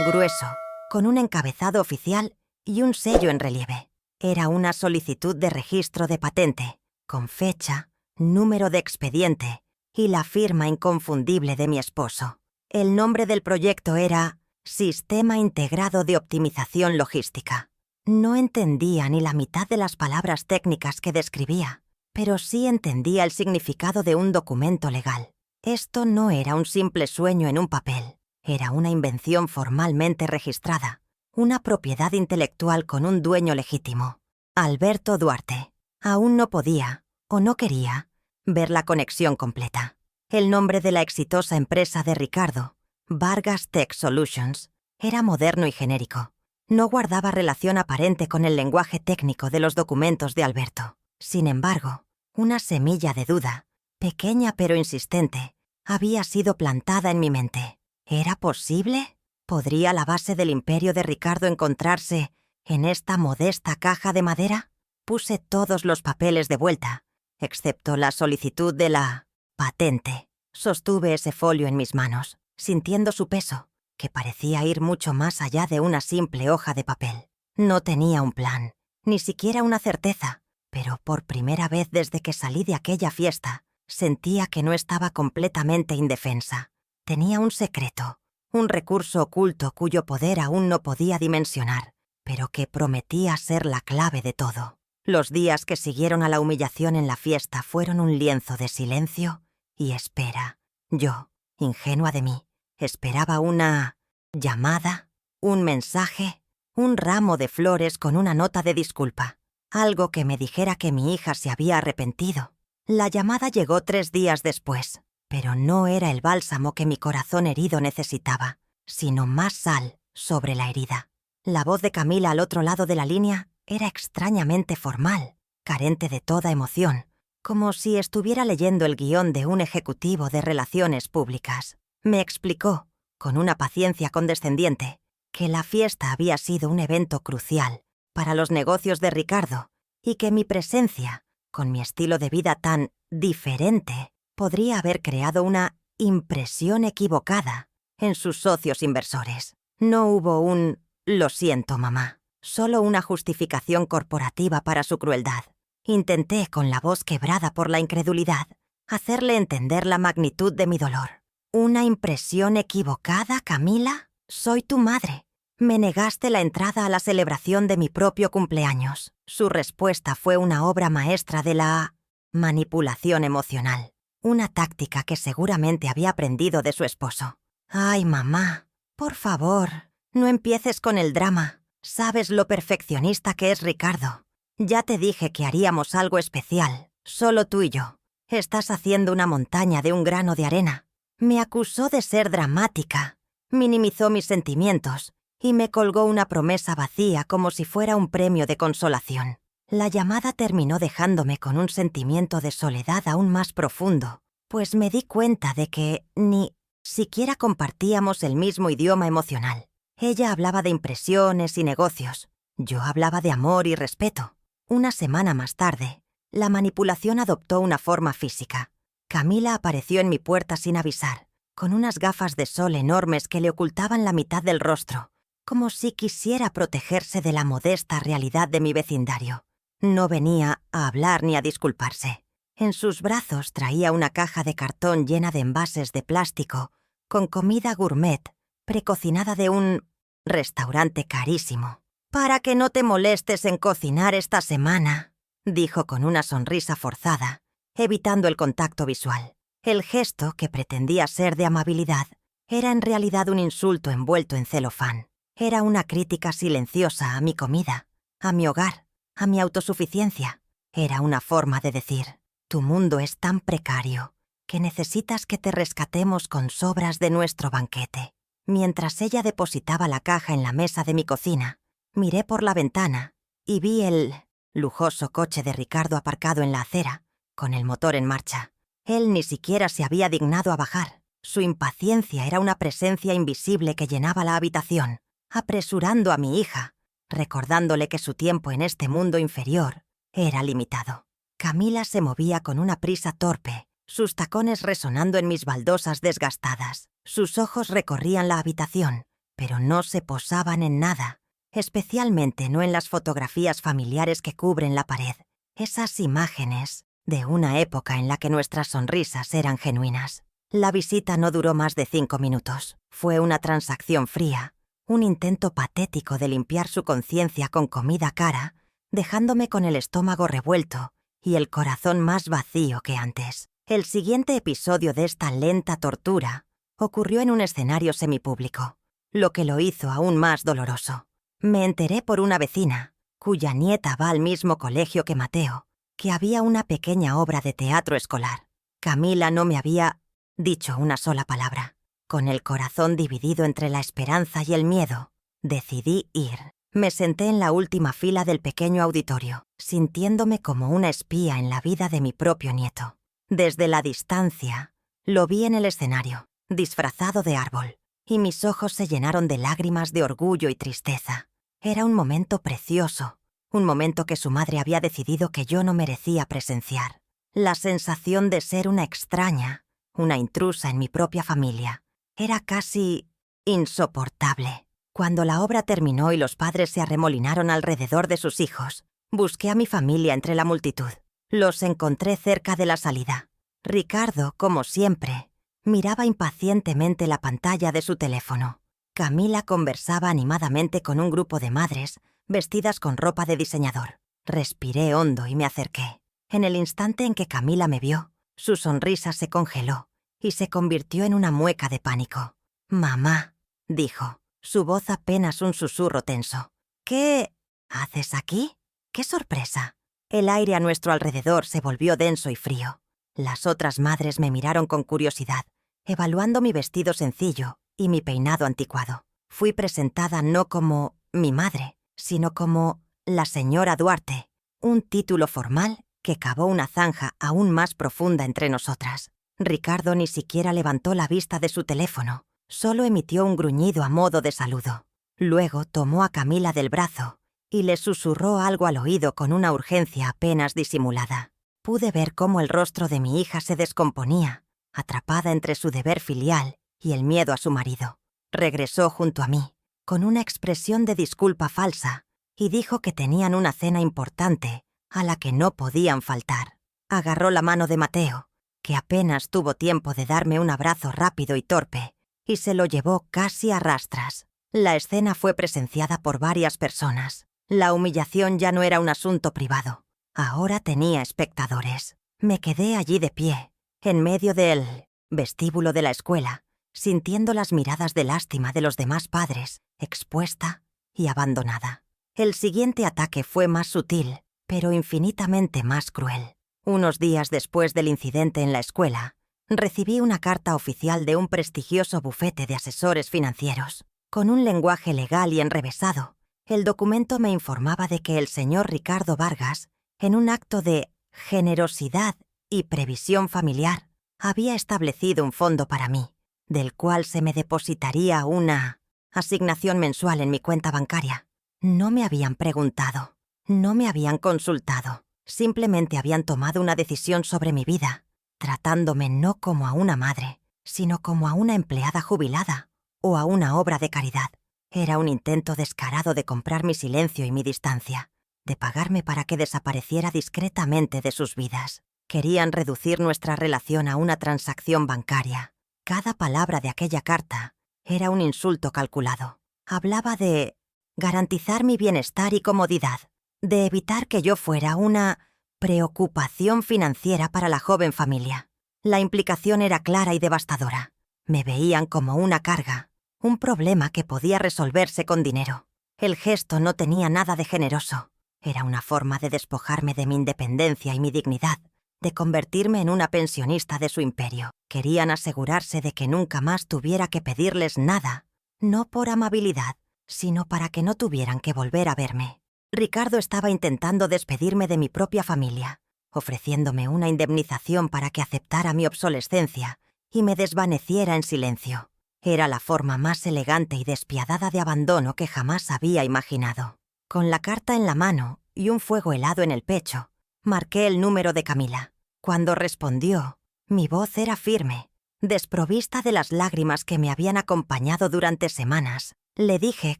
grueso, con un encabezado oficial y un sello en relieve. Era una solicitud de registro de patente, con fecha, número de expediente y la firma inconfundible de mi esposo. El nombre del proyecto era Sistema Integrado de Optimización Logística. No entendía ni la mitad de las palabras técnicas que describía, pero sí entendía el significado de un documento legal. Esto no era un simple sueño en un papel, era una invención formalmente registrada, una propiedad intelectual con un dueño legítimo. Alberto Duarte. Aún no podía, o no quería, ver la conexión completa. El nombre de la exitosa empresa de Ricardo, Vargas Tech Solutions, era moderno y genérico. No guardaba relación aparente con el lenguaje técnico de los documentos de Alberto. Sin embargo, una semilla de duda, pequeña pero insistente, había sido plantada en mi mente. ¿Era posible? ¿Podría la base del imperio de Ricardo encontrarse en esta modesta caja de madera? Puse todos los papeles de vuelta, excepto la solicitud de la patente. Sostuve ese folio en mis manos, sintiendo su peso, que parecía ir mucho más allá de una simple hoja de papel. No tenía un plan, ni siquiera una certeza, pero por primera vez desde que salí de aquella fiesta, sentía que no estaba completamente indefensa. Tenía un secreto, un recurso oculto cuyo poder aún no podía dimensionar, pero que prometía ser la clave de todo. Los días que siguieron a la humillación en la fiesta fueron un lienzo de silencio y espera. Yo, ingenua de mí, esperaba una llamada, un mensaje, un ramo de flores con una nota de disculpa, algo que me dijera que mi hija se había arrepentido. La llamada llegó 3 días después, pero no era el bálsamo que mi corazón herido necesitaba, sino más sal sobre la herida. La voz de Camila al otro lado de la línea era extrañamente formal, carente de toda emoción, como si estuviera leyendo el guión de un ejecutivo de relaciones públicas. Me explicó, con una paciencia condescendiente, que la fiesta había sido un evento crucial para los negocios de Ricardo y que mi presencia, con mi estilo de vida tan diferente, podría haber creado una impresión equivocada en sus socios inversores. No hubo un «lo siento, mamá», solo una justificación corporativa para su crueldad. Intenté, con la voz quebrada por la incredulidad, hacerle entender la magnitud de mi dolor. «¿Una impresión equivocada, Camila? Soy tu madre. Me negaste la entrada a la celebración de mi propio cumpleaños». Su respuesta fue una obra maestra de la manipulación emocional, una táctica que seguramente había aprendido de su esposo. «Ay, mamá, por favor, no empieces con el drama. Sabes lo perfeccionista que es Ricardo. Ya te dije que haríamos algo especial, solo tú y yo. Estás haciendo una montaña de un grano de arena». Me acusó de ser dramática, minimizó mis sentimientos y me colgó una promesa vacía como si fuera un premio de consolación. La llamada terminó dejándome con un sentimiento de soledad aún más profundo, pues me di cuenta de que ni siquiera compartíamos el mismo idioma emocional. Ella hablaba de impresiones y negocios, yo hablaba de amor y respeto. Una semana más tarde, la manipulación adoptó una forma física. Camila apareció en mi puerta sin avisar, con unas gafas de sol enormes que le ocultaban la mitad del rostro, como si quisiera protegerse de la modesta realidad de mi vecindario. No venía a hablar ni a disculparse. En sus brazos traía una caja de cartón llena de envases de plástico, con comida gourmet, precocinada de un restaurante carísimo. «Para que no te molestes en cocinar esta semana», dijo con una sonrisa forzada, evitando el contacto visual. El gesto, que pretendía ser de amabilidad, era en realidad un insulto envuelto en celofán. Era una crítica silenciosa a mi comida, a mi hogar, a mi autosuficiencia. Era una forma de decir: tu mundo es tan precario que necesitas que te rescatemos con sobras de nuestro banquete. Mientras ella depositaba la caja en la mesa de mi cocina, miré por la ventana y vi el lujoso coche de Ricardo aparcado en la acera, con el motor en marcha. Él ni siquiera se había dignado a bajar. Su impaciencia era una presencia invisible que llenaba la habitación, apresurando a mi hija, recordándole que su tiempo en este mundo inferior era limitado. Camila se movía con una prisa torpe, sus tacones resonando en mis baldosas desgastadas. Sus ojos recorrían la habitación, pero no se posaban en nada, especialmente no en las fotografías familiares que cubren la pared. Esas imágenes de una época en la que nuestras sonrisas eran genuinas. La visita no duró más de 5 minutos. Fue una transacción fría, un intento patético de limpiar su conciencia con comida cara, dejándome con el estómago revuelto y el corazón más vacío que antes. El siguiente episodio de esta lenta tortura ocurrió en un escenario semipúblico, lo que lo hizo aún más doloroso. Me enteré por una vecina, cuya nieta va al mismo colegio que Mateo, que había una pequeña obra de teatro escolar. Camila no me había dicho una sola palabra. Con el corazón dividido entre la esperanza y el miedo, decidí ir. Me senté en la última fila del pequeño auditorio, sintiéndome como una espía en la vida de mi propio nieto. Desde la distancia, lo vi en el escenario, disfrazado de árbol, y mis ojos se llenaron de lágrimas de orgullo y tristeza. Era un momento precioso, un momento que su madre había decidido que yo no merecía presenciar. La sensación de ser una extraña, una intrusa en mi propia familia, era casi insoportable. Cuando la obra terminó y los padres se arremolinaron alrededor de sus hijos, busqué a mi familia entre la multitud. Los encontré cerca de la salida. Ricardo, como siempre, miraba impacientemente la pantalla de su teléfono. Camila conversaba animadamente con un grupo de madres vestidas con ropa de diseñador. Respiré hondo y me acerqué. En el instante en que Camila me vio, su sonrisa se congeló y se convirtió en una mueca de pánico. «Mamá», dijo, su voz apenas un susurro tenso. «¿Qué haces aquí? ¡Qué sorpresa!». El aire a nuestro alrededor se volvió denso y frío. Las otras madres me miraron con curiosidad, evaluando mi vestido sencillo y mi peinado anticuado. Fui presentada no como mi madre, sino como la señora Duarte, un título formal que cavó una zanja aún más profunda entre nosotras. Ricardo ni siquiera levantó la vista de su teléfono, solo emitió un gruñido a modo de saludo. Luego tomó a Camila del brazo y le susurró algo al oído con una urgencia apenas disimulada. Pude ver cómo el rostro de mi hija se descomponía, atrapada entre su deber filial y el miedo a su marido. Regresó junto a mí, con una expresión de disculpa falsa, y dijo que tenían una cena importante a la que no podían faltar. Agarró la mano de Mateo, que apenas tuvo tiempo de darme un abrazo rápido y torpe, y se lo llevó casi a rastras. La escena fue presenciada por varias personas. La humillación ya no era un asunto privado. Ahora tenía espectadores. Me quedé allí de pie, en medio del vestíbulo de la escuela, sintiendo las miradas de lástima de los demás padres, expuesta y abandonada. El siguiente ataque fue más sutil, pero infinitamente más cruel. Unos días después del incidente en la escuela, recibí una carta oficial de un prestigioso bufete de asesores financieros. Con un lenguaje legal y enrevesado, el documento me informaba de que el señor Ricardo Vargas, en un acto de generosidad y previsión familiar, había establecido un fondo para mí, del cual se me depositaría una asignación mensual en mi cuenta bancaria. No me habían preguntado, no me habían consultado, simplemente habían tomado una decisión sobre mi vida, tratándome no como a una madre, sino como a una empleada jubilada o a una obra de caridad. Era un intento descarado de comprar mi silencio y mi distancia, de pagarme para que desapareciera discretamente de sus vidas. Querían reducir nuestra relación a una transacción bancaria. Cada palabra de aquella carta era un insulto calculado. Hablaba de garantizar mi bienestar y comodidad, de evitar que yo fuera una preocupación financiera para la joven familia. La implicación era clara y devastadora. Me veían como una carga, un problema que podía resolverse con dinero. El gesto no tenía nada de generoso. Era una forma de despojarme de mi independencia y mi dignidad, de convertirme en una pensionista de su imperio. Querían asegurarse de que nunca más tuviera que pedirles nada, no por amabilidad, sino para que no tuvieran que volver a verme. Ricardo estaba intentando despedirme de mi propia familia, ofreciéndome una indemnización para que aceptara mi obsolescencia y me desvaneciera en silencio. Era la forma más elegante y despiadada de abandono que jamás había imaginado. Con la carta en la mano y un fuego helado en el pecho, Marqué el número de Camila. Cuando respondió, mi voz era firme. Desprovista de las lágrimas que me habían acompañado durante semanas, le dije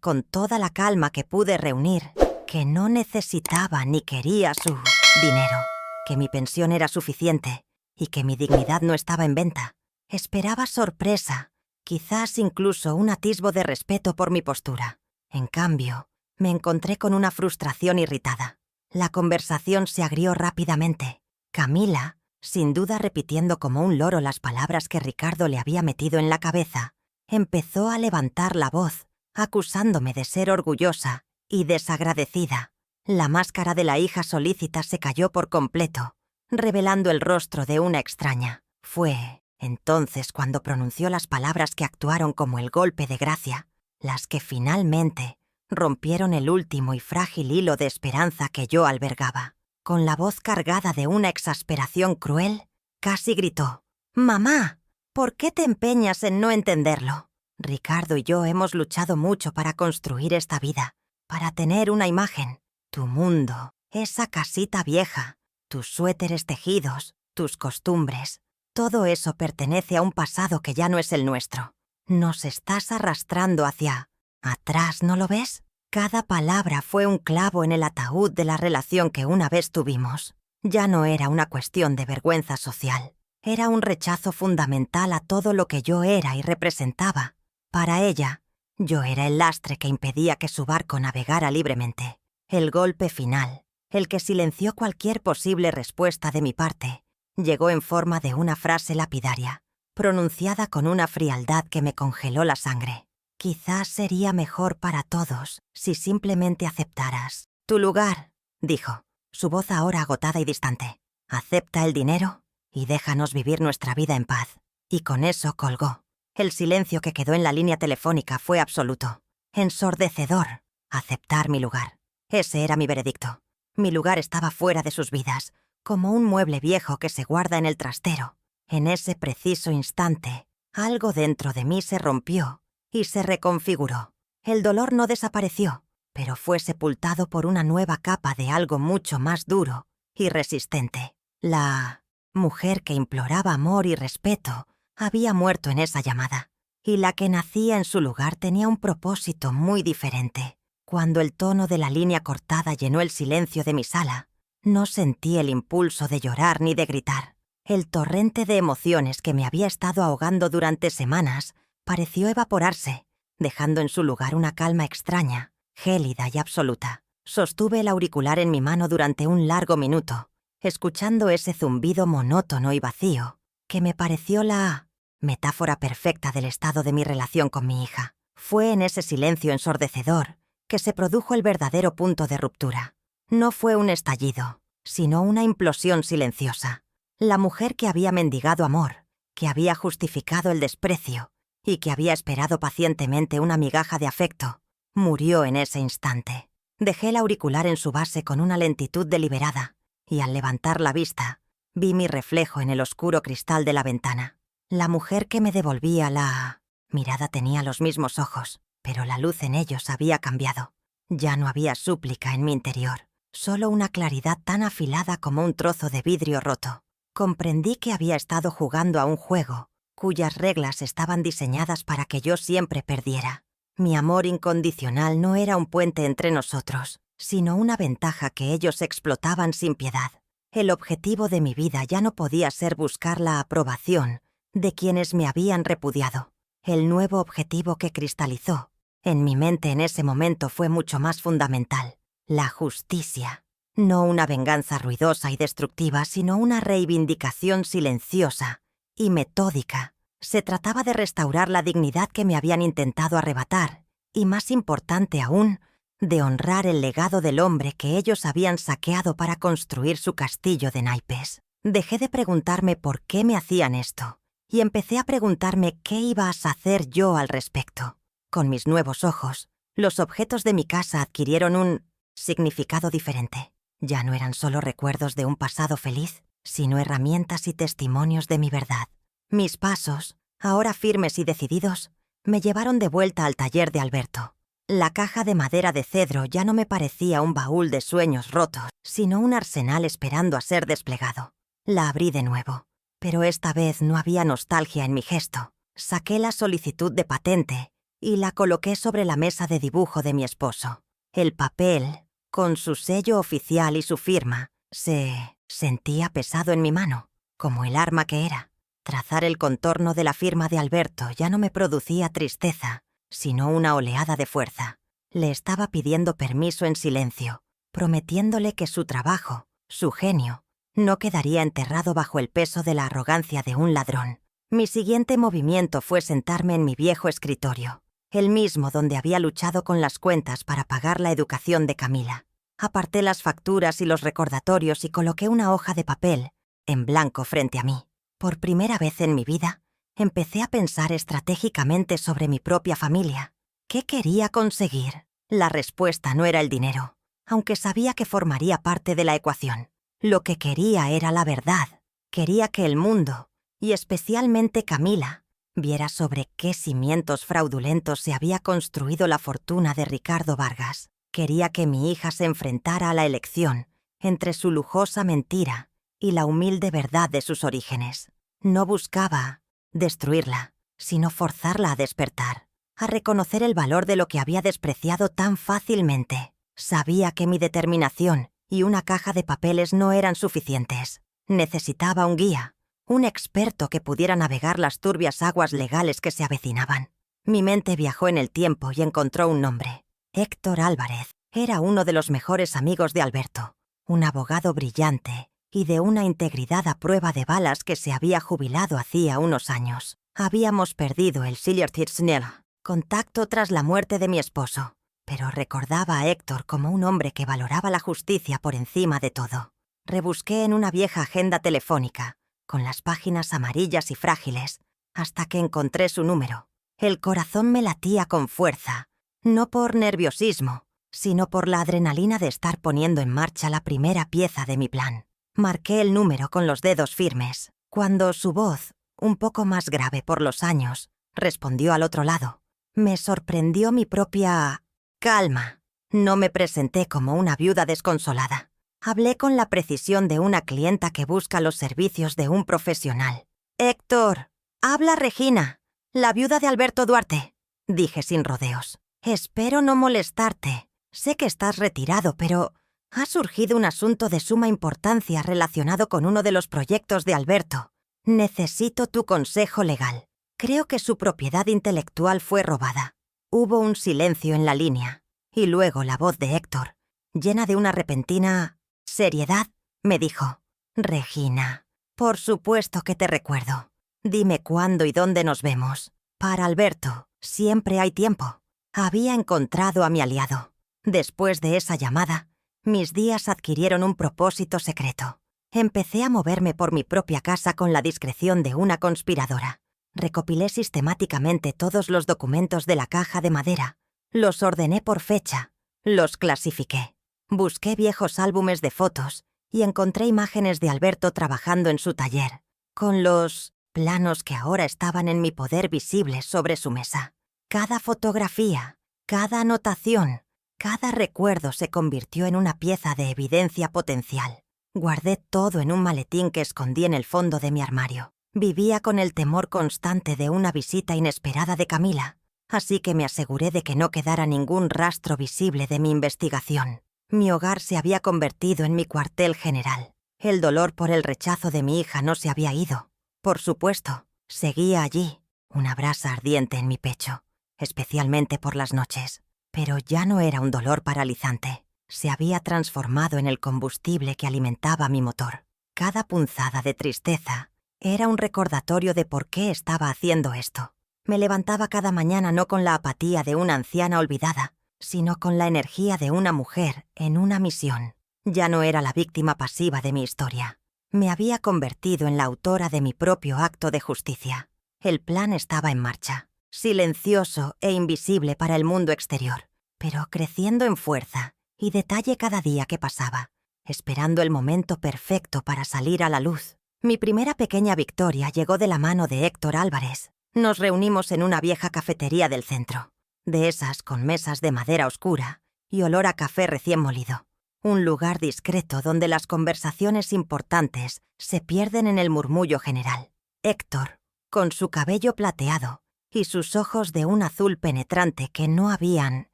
con toda la calma que pude reunir que no necesitaba ni quería su dinero, que mi pensión era suficiente y que mi dignidad no estaba en venta. Esperaba sorpresa, quizás incluso un atisbo de respeto por mi postura. En cambio, me encontré con una frustración irritada. La conversación se agrió rápidamente. Camila, sin duda repitiendo como un loro las palabras que Ricardo le había metido en la cabeza, empezó a levantar la voz, acusándome de ser orgullosa y desagradecida. La máscara de la hija solícita se cayó por completo, revelando el rostro de una extraña. Fue entonces cuando pronunció las palabras que actuaron como el golpe de gracia, las que finalmente rompieron el último y frágil hilo de esperanza que yo albergaba. Con la voz cargada de una exasperación cruel, casi gritó: «¡Mamá! ¿Por qué te empeñas en no entenderlo? Ricardo y yo hemos luchado mucho para construir esta vida, para tener una imagen. Tu mundo, esa casita vieja, tus suéteres tejidos, tus costumbres, todo eso pertenece a un pasado que ya no es el nuestro. Nos estás arrastrando hacia atrás, ¿no lo ves?» Cada palabra fue un clavo en el ataúd de la relación que una vez tuvimos. Ya no era una cuestión de vergüenza social. Era un rechazo fundamental a todo lo que yo era y representaba. Para ella, yo era el lastre que impedía que su barco navegara libremente. El golpe final, el que silenció cualquier posible respuesta de mi parte, llegó en forma de una frase lapidaria, pronunciada con una frialdad que me congeló la sangre. «Quizás sería mejor para todos si simplemente aceptaras tu lugar», dijo, su voz ahora agotada y distante. «Acepta el dinero y déjanos vivir nuestra vida en paz». Y con eso colgó. El silencio que quedó en la línea telefónica fue absoluto, ensordecedor. Aceptar mi lugar. Ese era mi veredicto. Mi lugar estaba fuera de sus vidas, como un mueble viejo que se guarda en el trastero. En ese preciso instante, algo dentro de mí se rompió y se reconfiguró. El dolor no desapareció, pero fue sepultado por una nueva capa de algo mucho más duro y resistente. La mujer que imploraba amor y respeto había muerto en esa llamada, y la que nacía en su lugar tenía un propósito muy diferente. Cuando el tono de la línea cortada llenó el silencio de mi sala, no sentí el impulso de llorar ni de gritar. El torrente de emociones que me había estado ahogando durante semanas pareció evaporarse, dejando en su lugar una calma extraña, gélida y absoluta. Sostuve el auricular en mi mano durante un largo minuto, escuchando ese zumbido monótono y vacío, que me pareció la metáfora perfecta del estado de mi relación con mi hija. Fue en ese silencio ensordecedor que se produjo el verdadero punto de ruptura. No fue un estallido, sino una implosión silenciosa. La mujer que había mendigado amor, que había justificado el desprecio y que había esperado pacientemente una migaja de afecto, murió en ese instante. Dejé el auricular en su base con una lentitud deliberada, y al levantar la vista, vi mi reflejo en el oscuro cristal de la ventana. La mujer que me devolvía la mirada tenía los mismos ojos, pero la luz en ellos había cambiado. Ya no había súplica en mi interior, solo una claridad tan afilada como un trozo de vidrio roto. Comprendí que había estado jugando a un juego cuyas reglas estaban diseñadas para que yo siempre perdiera. Mi amor incondicional no era un puente entre nosotros, sino una ventaja que ellos explotaban sin piedad. El objetivo de mi vida ya no podía ser buscar la aprobación de quienes me habían repudiado. El nuevo objetivo que cristalizó en mi mente en ese momento fue mucho más fundamental: la justicia. No una venganza ruidosa y destructiva, sino una reivindicación silenciosa y metódica. Se trataba de restaurar la dignidad que me habían intentado arrebatar, y más importante aún, de honrar el legado del hombre que ellos habían saqueado para construir su castillo de naipes. Dejé de preguntarme por qué me hacían esto, y empecé a preguntarme qué iba a hacer yo al respecto. Con mis nuevos ojos, los objetos de mi casa adquirieron un significado diferente. Ya no eran solo recuerdos de un pasado feliz, sino herramientas y testimonios de mi verdad. Mis pasos, ahora firmes y decididos, me llevaron de vuelta al taller de Alberto. La caja de madera de cedro ya no me parecía un baúl de sueños rotos, sino un arsenal esperando a ser desplegado. La abrí de nuevo, pero esta vez no había nostalgia en mi gesto. Saqué la solicitud de patente y la coloqué sobre la mesa de dibujo de mi esposo. El papel, con su sello oficial y su firma, se sentía pesado en mi mano, como el arma que era. Trazar el contorno de la firma de Alberto ya no me producía tristeza, sino una oleada de fuerza. Le estaba pidiendo permiso en silencio, prometiéndole que su trabajo, su genio, no quedaría enterrado bajo el peso de la arrogancia de un ladrón. Mi siguiente movimiento fue sentarme en mi viejo escritorio, el mismo donde había luchado con las cuentas para pagar la educación de Camila. Aparté las facturas y los recordatorios y coloqué una hoja de papel en blanco frente a mí. Por primera vez en mi vida, empecé a pensar estratégicamente sobre mi propia familia. ¿Qué quería conseguir? La respuesta no era el dinero, aunque sabía que formaría parte de la ecuación. Lo que quería era la verdad. Quería que el mundo, y especialmente Camila, viera sobre qué cimientos fraudulentos se había construido la fortuna de Ricardo Vargas. Quería que mi hija se enfrentara a la elección entre su lujosa mentira y la humilde verdad de sus orígenes. No buscaba destruirla, sino forzarla a despertar, a reconocer el valor de lo que había despreciado tan fácilmente. Sabía que mi determinación y una caja de papeles no eran suficientes. Necesitaba un guía, un experto que pudiera navegar las turbias aguas legales que se avecinaban. Mi mente viajó en el tiempo y encontró un nombre. Héctor Álvarez era uno de los mejores amigos de Alberto, un abogado brillante y de una integridad a prueba de balas que se había jubilado hacía unos años. Habíamos perdido el Sillertidsnell, contacto tras la muerte de mi esposo, pero recordaba a Héctor como un hombre que valoraba la justicia por encima de todo. Rebusqué en una vieja agenda telefónica, con las páginas amarillas y frágiles, hasta que encontré su número. El corazón me latía con fuerza, no por nerviosismo, sino por la adrenalina de estar poniendo en marcha la primera pieza de mi plan. Marqué el número con los dedos firmes, cuando su voz, un poco más grave por los años, respondió al otro lado. Me sorprendió mi propia calma. No me presenté como una viuda desconsolada. Hablé con la precisión de una clienta que busca los servicios de un profesional. «Héctor, habla Regina, la viuda de Alberto Duarte», dije sin rodeos. «Espero no molestarte. Sé que estás retirado, pero ha surgido un asunto de suma importancia relacionado con uno de los proyectos de Alberto. Necesito tu consejo legal. Creo que su propiedad intelectual fue robada». Hubo un silencio en la línea, y luego la voz de Héctor, llena de una repentina seriedad, me dijo: «Regina, por supuesto que te recuerdo. Dime cuándo y dónde nos vemos. Para Alberto, siempre hay tiempo». Había encontrado a mi aliado. Después de esa llamada, mis días adquirieron un propósito secreto. Empecé a moverme por mi propia casa con la discreción de una conspiradora. Recopilé sistemáticamente todos los documentos de la caja de madera. Los ordené por fecha. Los clasifiqué. Busqué viejos álbumes de fotos y encontré imágenes de Alberto trabajando en su taller, con los planos que ahora estaban en mi poder visibles sobre su mesa. Cada fotografía, cada anotación, cada recuerdo se convirtió en una pieza de evidencia potencial. Guardé todo en un maletín que escondí en el fondo de mi armario. Vivía con el temor constante de una visita inesperada de Camila, así que me aseguré de que no quedara ningún rastro visible de mi investigación. Mi hogar se había convertido en mi cuartel general. El dolor por el rechazo de mi hija no se había ido. Por supuesto, seguía allí, una brasa ardiente en mi pecho, especialmente por las noches. Pero ya no era un dolor paralizante. Se había transformado en el combustible que alimentaba mi motor. Cada punzada de tristeza era un recordatorio de por qué estaba haciendo esto. Me levantaba cada mañana no con la apatía de una anciana olvidada, sino con la energía de una mujer en una misión. Ya no era la víctima pasiva de mi historia. Me había convertido en la autora de mi propio acto de justicia. El plan estaba en marcha, silencioso e invisible para el mundo exterior, pero creciendo en fuerza y detalle cada día que pasaba, esperando el momento perfecto para salir a la luz. Mi primera pequeña victoria llegó de la mano de Héctor Álvarez. Nos reunimos en una vieja cafetería del centro. de esas con mesas de madera oscura y olor a café recién molido. Un lugar discreto donde las conversaciones importantes se pierden en el murmullo general. Héctor, con su cabello plateado y sus ojos de un azul penetrante que no habían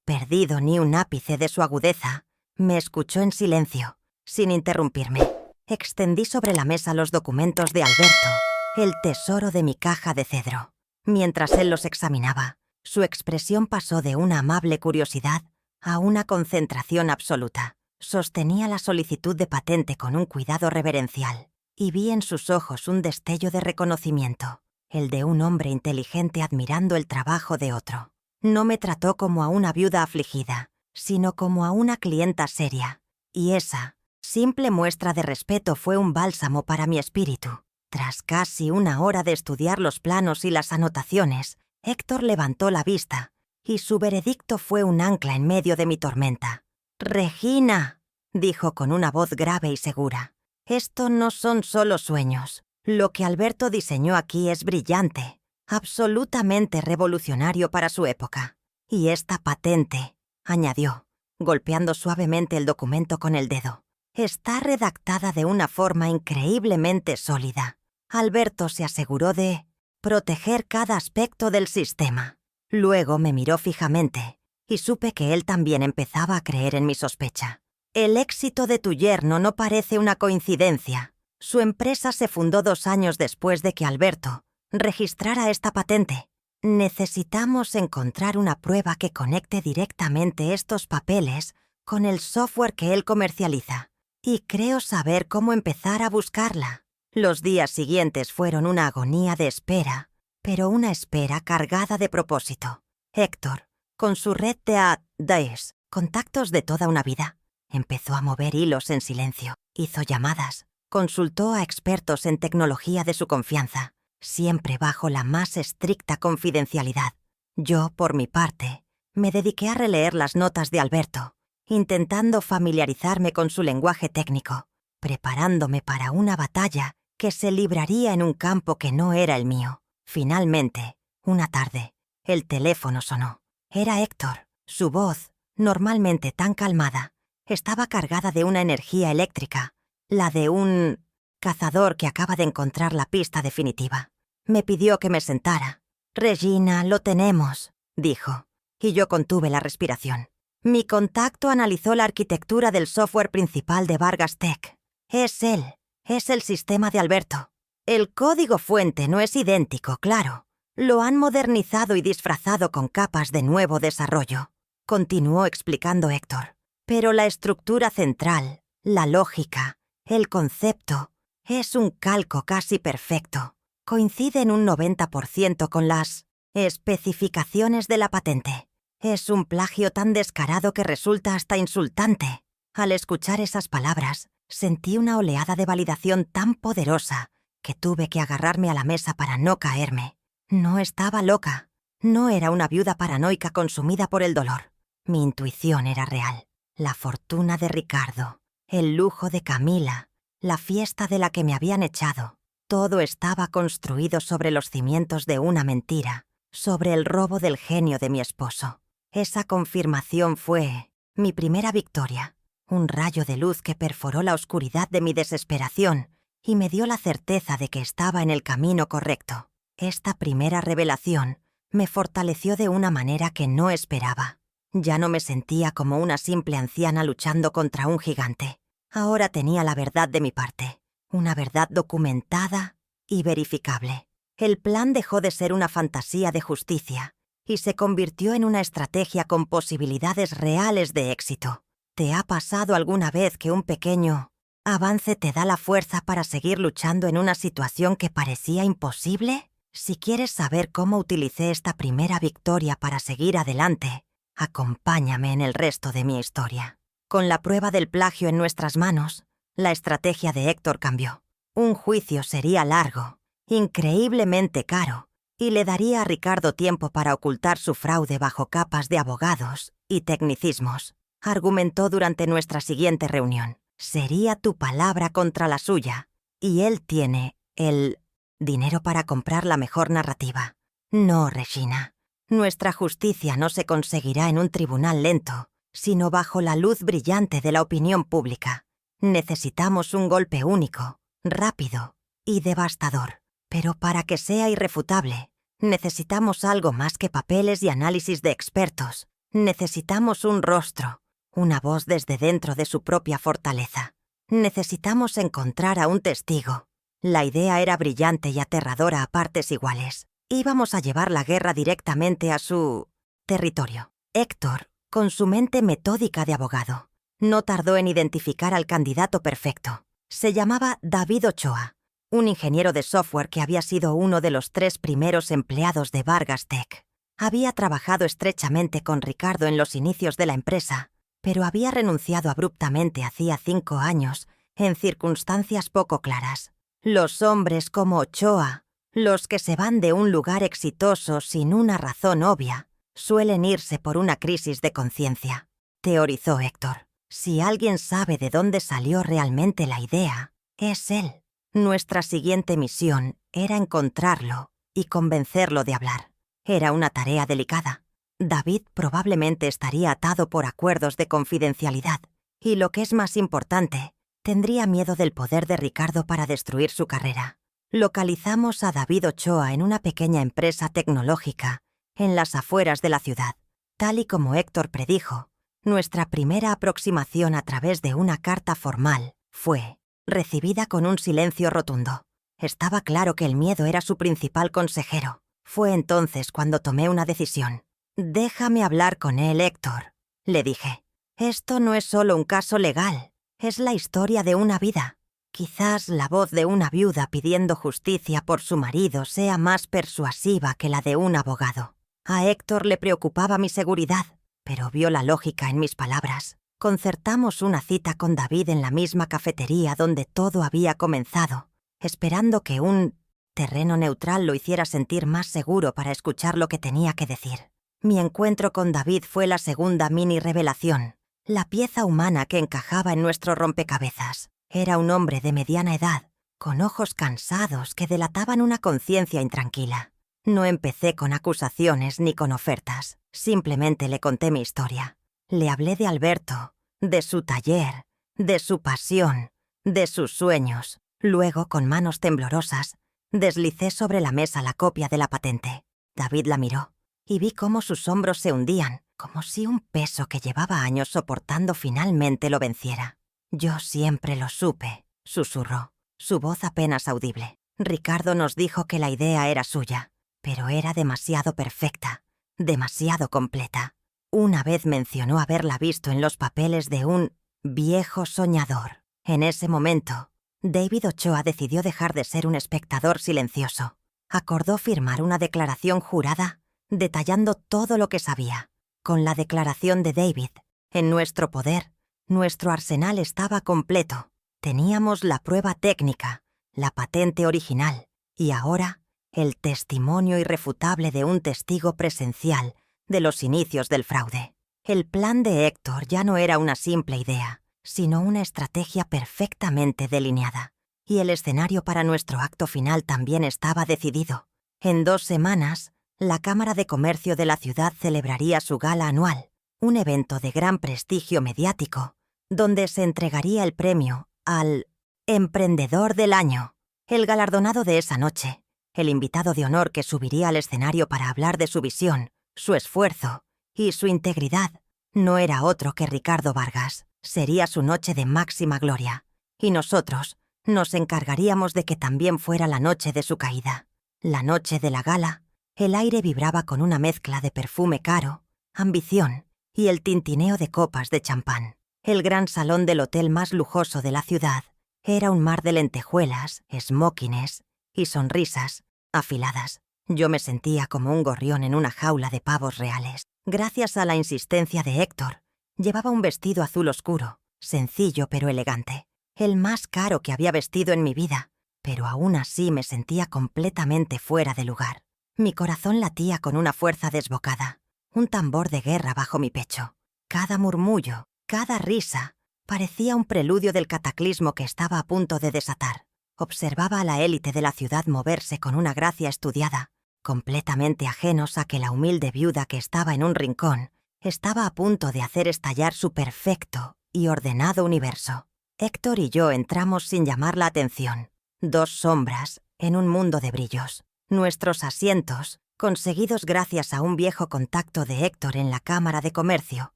perdido ni un ápice de su agudeza, me escuchó en silencio, sin interrumpirme. Extendí sobre la mesa los documentos de Alberto, el tesoro de mi caja de cedro. Mientras él los examinaba, su expresión pasó de una amable curiosidad a una concentración absoluta. Sostenía la solicitud de patente con un cuidado reverencial, y vi en sus ojos un destello de reconocimiento, el de un hombre inteligente admirando el trabajo de otro. No me trató como a una viuda afligida, sino como a una clienta seria, y esa simple muestra de respeto fue un bálsamo para mi espíritu. Tras casi una hora de estudiar los planos y las anotaciones, Héctor levantó la vista, y su veredicto fue un ancla en medio de mi tormenta. «Regina», dijo con una voz grave y segura, «esto no son solo sueños. Lo que Alberto diseñó aquí es brillante, absolutamente revolucionario para su época. Y esta patente», añadió, golpeando suavemente el documento con el dedo, «está redactada de una forma increíblemente sólida. Alberto se aseguró de proteger cada aspecto del sistema». Luego me miró fijamente, y supe que él también empezaba a creer en mi sospecha. «El éxito de tu yerno no parece una coincidencia. Su empresa se fundó 2 años después de que Alberto registrara esta patente. Necesitamos encontrar una prueba que conecte directamente estos papeles con el software que él comercializa, y creo saber cómo empezar a buscarla». Los días siguientes fueron una agonía de espera, pero una espera cargada de propósito. Héctor, con su red de contactos de toda una vida, empezó a mover hilos en silencio, hizo llamadas, consultó a expertos en tecnología de su confianza, siempre bajo la más estricta confidencialidad. Yo, por mi parte, me dediqué a releer las notas de Alberto, intentando familiarizarme con su lenguaje técnico, preparándome para una batalla que se libraría en un campo que no era el mío. Finalmente, una tarde, el teléfono sonó. Era Héctor. Su voz, normalmente tan calmada, estaba cargada de una energía eléctrica, la de un cazador que acaba de encontrar la pista definitiva. Me pidió que me sentara. «Regina, lo tenemos», dijo, y yo contuve la respiración. Mi contacto analizó la arquitectura del software principal de Vargas Tech. Es él, es el sistema de Alberto. El código fuente no es idéntico, claro. Lo han modernizado y disfrazado con capas de nuevo desarrollo, continuó explicando Héctor. Pero la estructura central, la lógica, el concepto, es un calco casi perfecto. Coincide en un 90% con las especificaciones de la patente. Es un plagio tan descarado que resulta hasta insultante. Al escuchar esas palabras, sentí una oleada de validación tan poderosa que tuve que agarrarme a la mesa para no caerme. No estaba loca. No era una viuda paranoica consumida por el dolor. Mi intuición era real. La fortuna de Ricardo, el lujo de Camila, la fiesta de la que me habían echado. Todo estaba construido sobre los cimientos de una mentira, sobre el robo del genio de mi esposo. Esa confirmación fue mi primera victoria, un rayo de luz que perforó la oscuridad de mi desesperación y me dio la certeza de que estaba en el camino correcto. Esta primera revelación me fortaleció de una manera que no esperaba. Ya no me sentía como una simple anciana luchando contra un gigante. Ahora tenía la verdad de mi parte, una verdad documentada y verificable. El plan dejó de ser una fantasía de justicia y se convirtió en una estrategia con posibilidades reales de éxito. ¿Te ha pasado alguna vez que un pequeño avance te da la fuerza para seguir luchando en una situación que parecía imposible? Si quieres saber cómo utilicé esta primera victoria para seguir adelante, acompáñame en el resto de mi historia. Con la prueba del plagio en nuestras manos, la estrategia de Héctor cambió. Un juicio sería largo, increíblemente caro, y le daría a Ricardo tiempo para ocultar su fraude bajo capas de abogados y tecnicismos. Argumentó durante nuestra siguiente reunión. Sería tu palabra contra la suya, y él tiene el dinero para comprar la mejor narrativa. No, Regina, Nuestra justicia no se conseguirá en un tribunal lento, sino bajo la luz brillante de la opinión pública. Necesitamos un golpe único, rápido y devastador. Pero para que sea irrefutable, necesitamos algo más que papeles y análisis de expertos. Necesitamos un rostro, una voz desde dentro de su propia fortaleza. Necesitamos encontrar a un testigo. La idea era brillante y aterradora a partes iguales. Íbamos a llevar la guerra directamente a su territorio. Héctor, con su mente metódica de abogado, no tardó en identificar al candidato perfecto. Se llamaba David Ochoa, un ingeniero de software que había sido uno de los 3 primeros empleados de Vargas Tech. Había trabajado estrechamente con Ricardo en los inicios de la empresa, pero había renunciado abruptamente hacía 5 años, en circunstancias poco claras. Los hombres como Ochoa, los que se van de un lugar exitoso sin una razón obvia, suelen irse por una crisis de conciencia, teorizó Héctor. Si alguien sabe de dónde salió realmente la idea, es él. Nuestra siguiente misión era encontrarlo y convencerlo de hablar. Era una tarea delicada. David probablemente estaría atado por acuerdos de confidencialidad y, lo que es más importante, tendría miedo del poder de Ricardo para destruir su carrera. Localizamos a David Ochoa en una pequeña empresa tecnológica en las afueras de la ciudad. Tal y como Héctor predijo, nuestra primera aproximación a través de una carta formal fue recibida con un silencio rotundo. Estaba claro que el miedo era su principal consejero. Fue entonces cuando tomé una decisión. «Déjame hablar con él, Héctor», le dije. «Esto no es solo un caso legal, es la historia de una vida. Quizás la voz de una viuda pidiendo justicia por su marido sea más persuasiva que la de un abogado». A Héctor le preocupaba mi seguridad, pero vio la lógica en mis palabras. Concertamos una cita con David en la misma cafetería donde todo había comenzado, esperando que un terreno neutral lo hiciera sentir más seguro para escuchar lo que tenía que decir. Mi encuentro con David fue la segunda mini revelación, la pieza humana que encajaba en nuestro rompecabezas. Era un hombre de mediana edad, con ojos cansados que delataban una conciencia intranquila. No empecé con acusaciones ni con ofertas, simplemente le conté mi historia. Le hablé de Alberto, de su taller, de su pasión, de sus sueños. Luego, con manos temblorosas, deslicé sobre la mesa la copia de la patente. David la miró y vi cómo sus hombros se hundían, como si un peso que llevaba años soportando finalmente lo venciera. «Yo siempre lo supe», susurró, su voz apenas audible. «Ricardo nos dijo que la idea era suya, pero era demasiado perfecta, demasiado completa. Una vez mencionó haberla visto en los papeles de un viejo soñador. En ese momento, David Ochoa decidió dejar de ser un espectador silencioso. Acordó firmar una declaración jurada detallando todo lo que sabía. Con la declaración de David, en nuestro poder, nuestro arsenal estaba completo. Teníamos la prueba técnica, la patente original y ahora el testimonio irrefutable de un testigo presencial de los inicios del fraude. El plan de Héctor ya no era una simple idea, sino una estrategia perfectamente delineada. Y el escenario para nuestro acto final también estaba decidido. En 2 semanas, la Cámara de Comercio de la ciudad celebraría su gala anual, un evento de gran prestigio mediático, donde se entregaría el premio al Emprendedor del Año. El galardonado de esa noche, el invitado de honor que subiría al escenario para hablar de su visión, su esfuerzo y su integridad, no era otro que Ricardo Vargas. Sería su noche de máxima gloria, y nosotros nos encargaríamos de que también fuera la noche de su caída. La noche de la gala, el aire vibraba con una mezcla de perfume caro, ambición y el tintineo de copas de champán. El gran salón del hotel más lujoso de la ciudad era un mar de lentejuelas, esmóquines y sonrisas afiladas. Yo me sentía como un gorrión en una jaula de pavos reales. Gracias a la insistencia de Héctor, llevaba un vestido azul oscuro, sencillo pero elegante, el más caro que había vestido en mi vida, pero aún así me sentía completamente fuera de lugar. Mi corazón latía con una fuerza desbocada, un tambor de guerra bajo mi pecho. Cada murmullo, cada risa, parecía un preludio del cataclismo que estaba a punto de desatar. Observaba a la élite de la ciudad moverse con una gracia estudiada, completamente ajenos a que la humilde viuda que estaba en un rincón estaba a punto de hacer estallar su perfecto y ordenado universo. Héctor y yo entramos sin llamar la atención, 2 sombras en un mundo de brillos. Nuestros asientos, conseguidos gracias a un viejo contacto de Héctor en la Cámara de Comercio,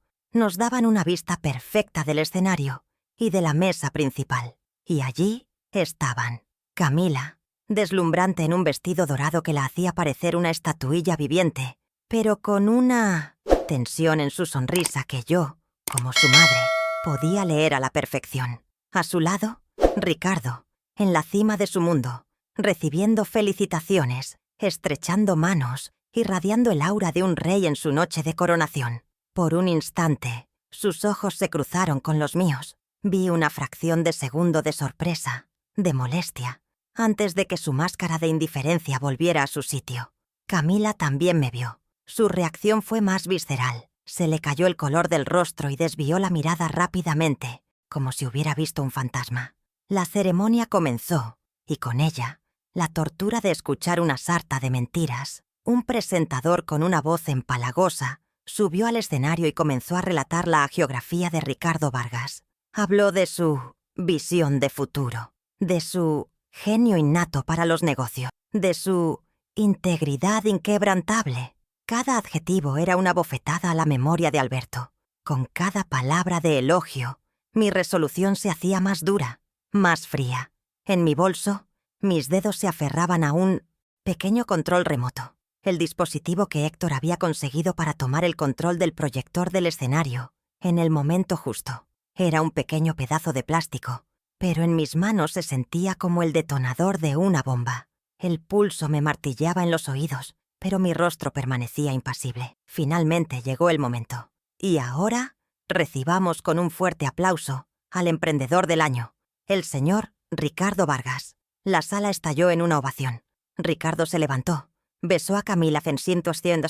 nos daban una vista perfecta del escenario y de la mesa principal. Y allí estaban Camila, deslumbrante en un vestido dorado que la hacía parecer una estatuilla viviente, pero con una tensión en su sonrisa que yo, como su madre, podía leer a la perfección. A su lado, Ricardo, en la cima de su mundo, recibiendo felicitaciones, estrechando manos, irradiando el aura de un rey en su noche de coronación. Por un instante, sus ojos se cruzaron con los míos. Vi una fracción de segundo de sorpresa, de molestia, antes de que su máscara de indiferencia volviera a su sitio. Camila también me vio. Su reacción fue más visceral. Se le cayó el color del rostro y desvió la mirada rápidamente, como si hubiera visto un fantasma. La ceremonia comenzó, y con ella, la tortura de escuchar una sarta de mentiras. Un presentador con una voz empalagosa subió al escenario y comenzó a relatar la hagiografía de Ricardo Vargas. Habló de su visión de futuro, de su genio innato para los negocios, de su integridad inquebrantable. Cada adjetivo era una bofetada a la memoria de Alberto. Con cada palabra de elogio, mi resolución se hacía más dura, más fría. En mi bolso, mis dedos se aferraban a un pequeño control remoto, el dispositivo que Héctor había conseguido para tomar el control del proyector del escenario en el momento justo. Era un pequeño pedazo de plástico, pero en mis manos se sentía como el detonador de una bomba. El pulso me martilleaba en los oídos, pero mi rostro permanecía impasible. Finalmente llegó el momento. Y ahora, recibamos con un fuerte aplauso al emprendedor del año, el señor Ricardo Vargas. La sala estalló en una ovación. Ricardo se levantó, besó a Camila en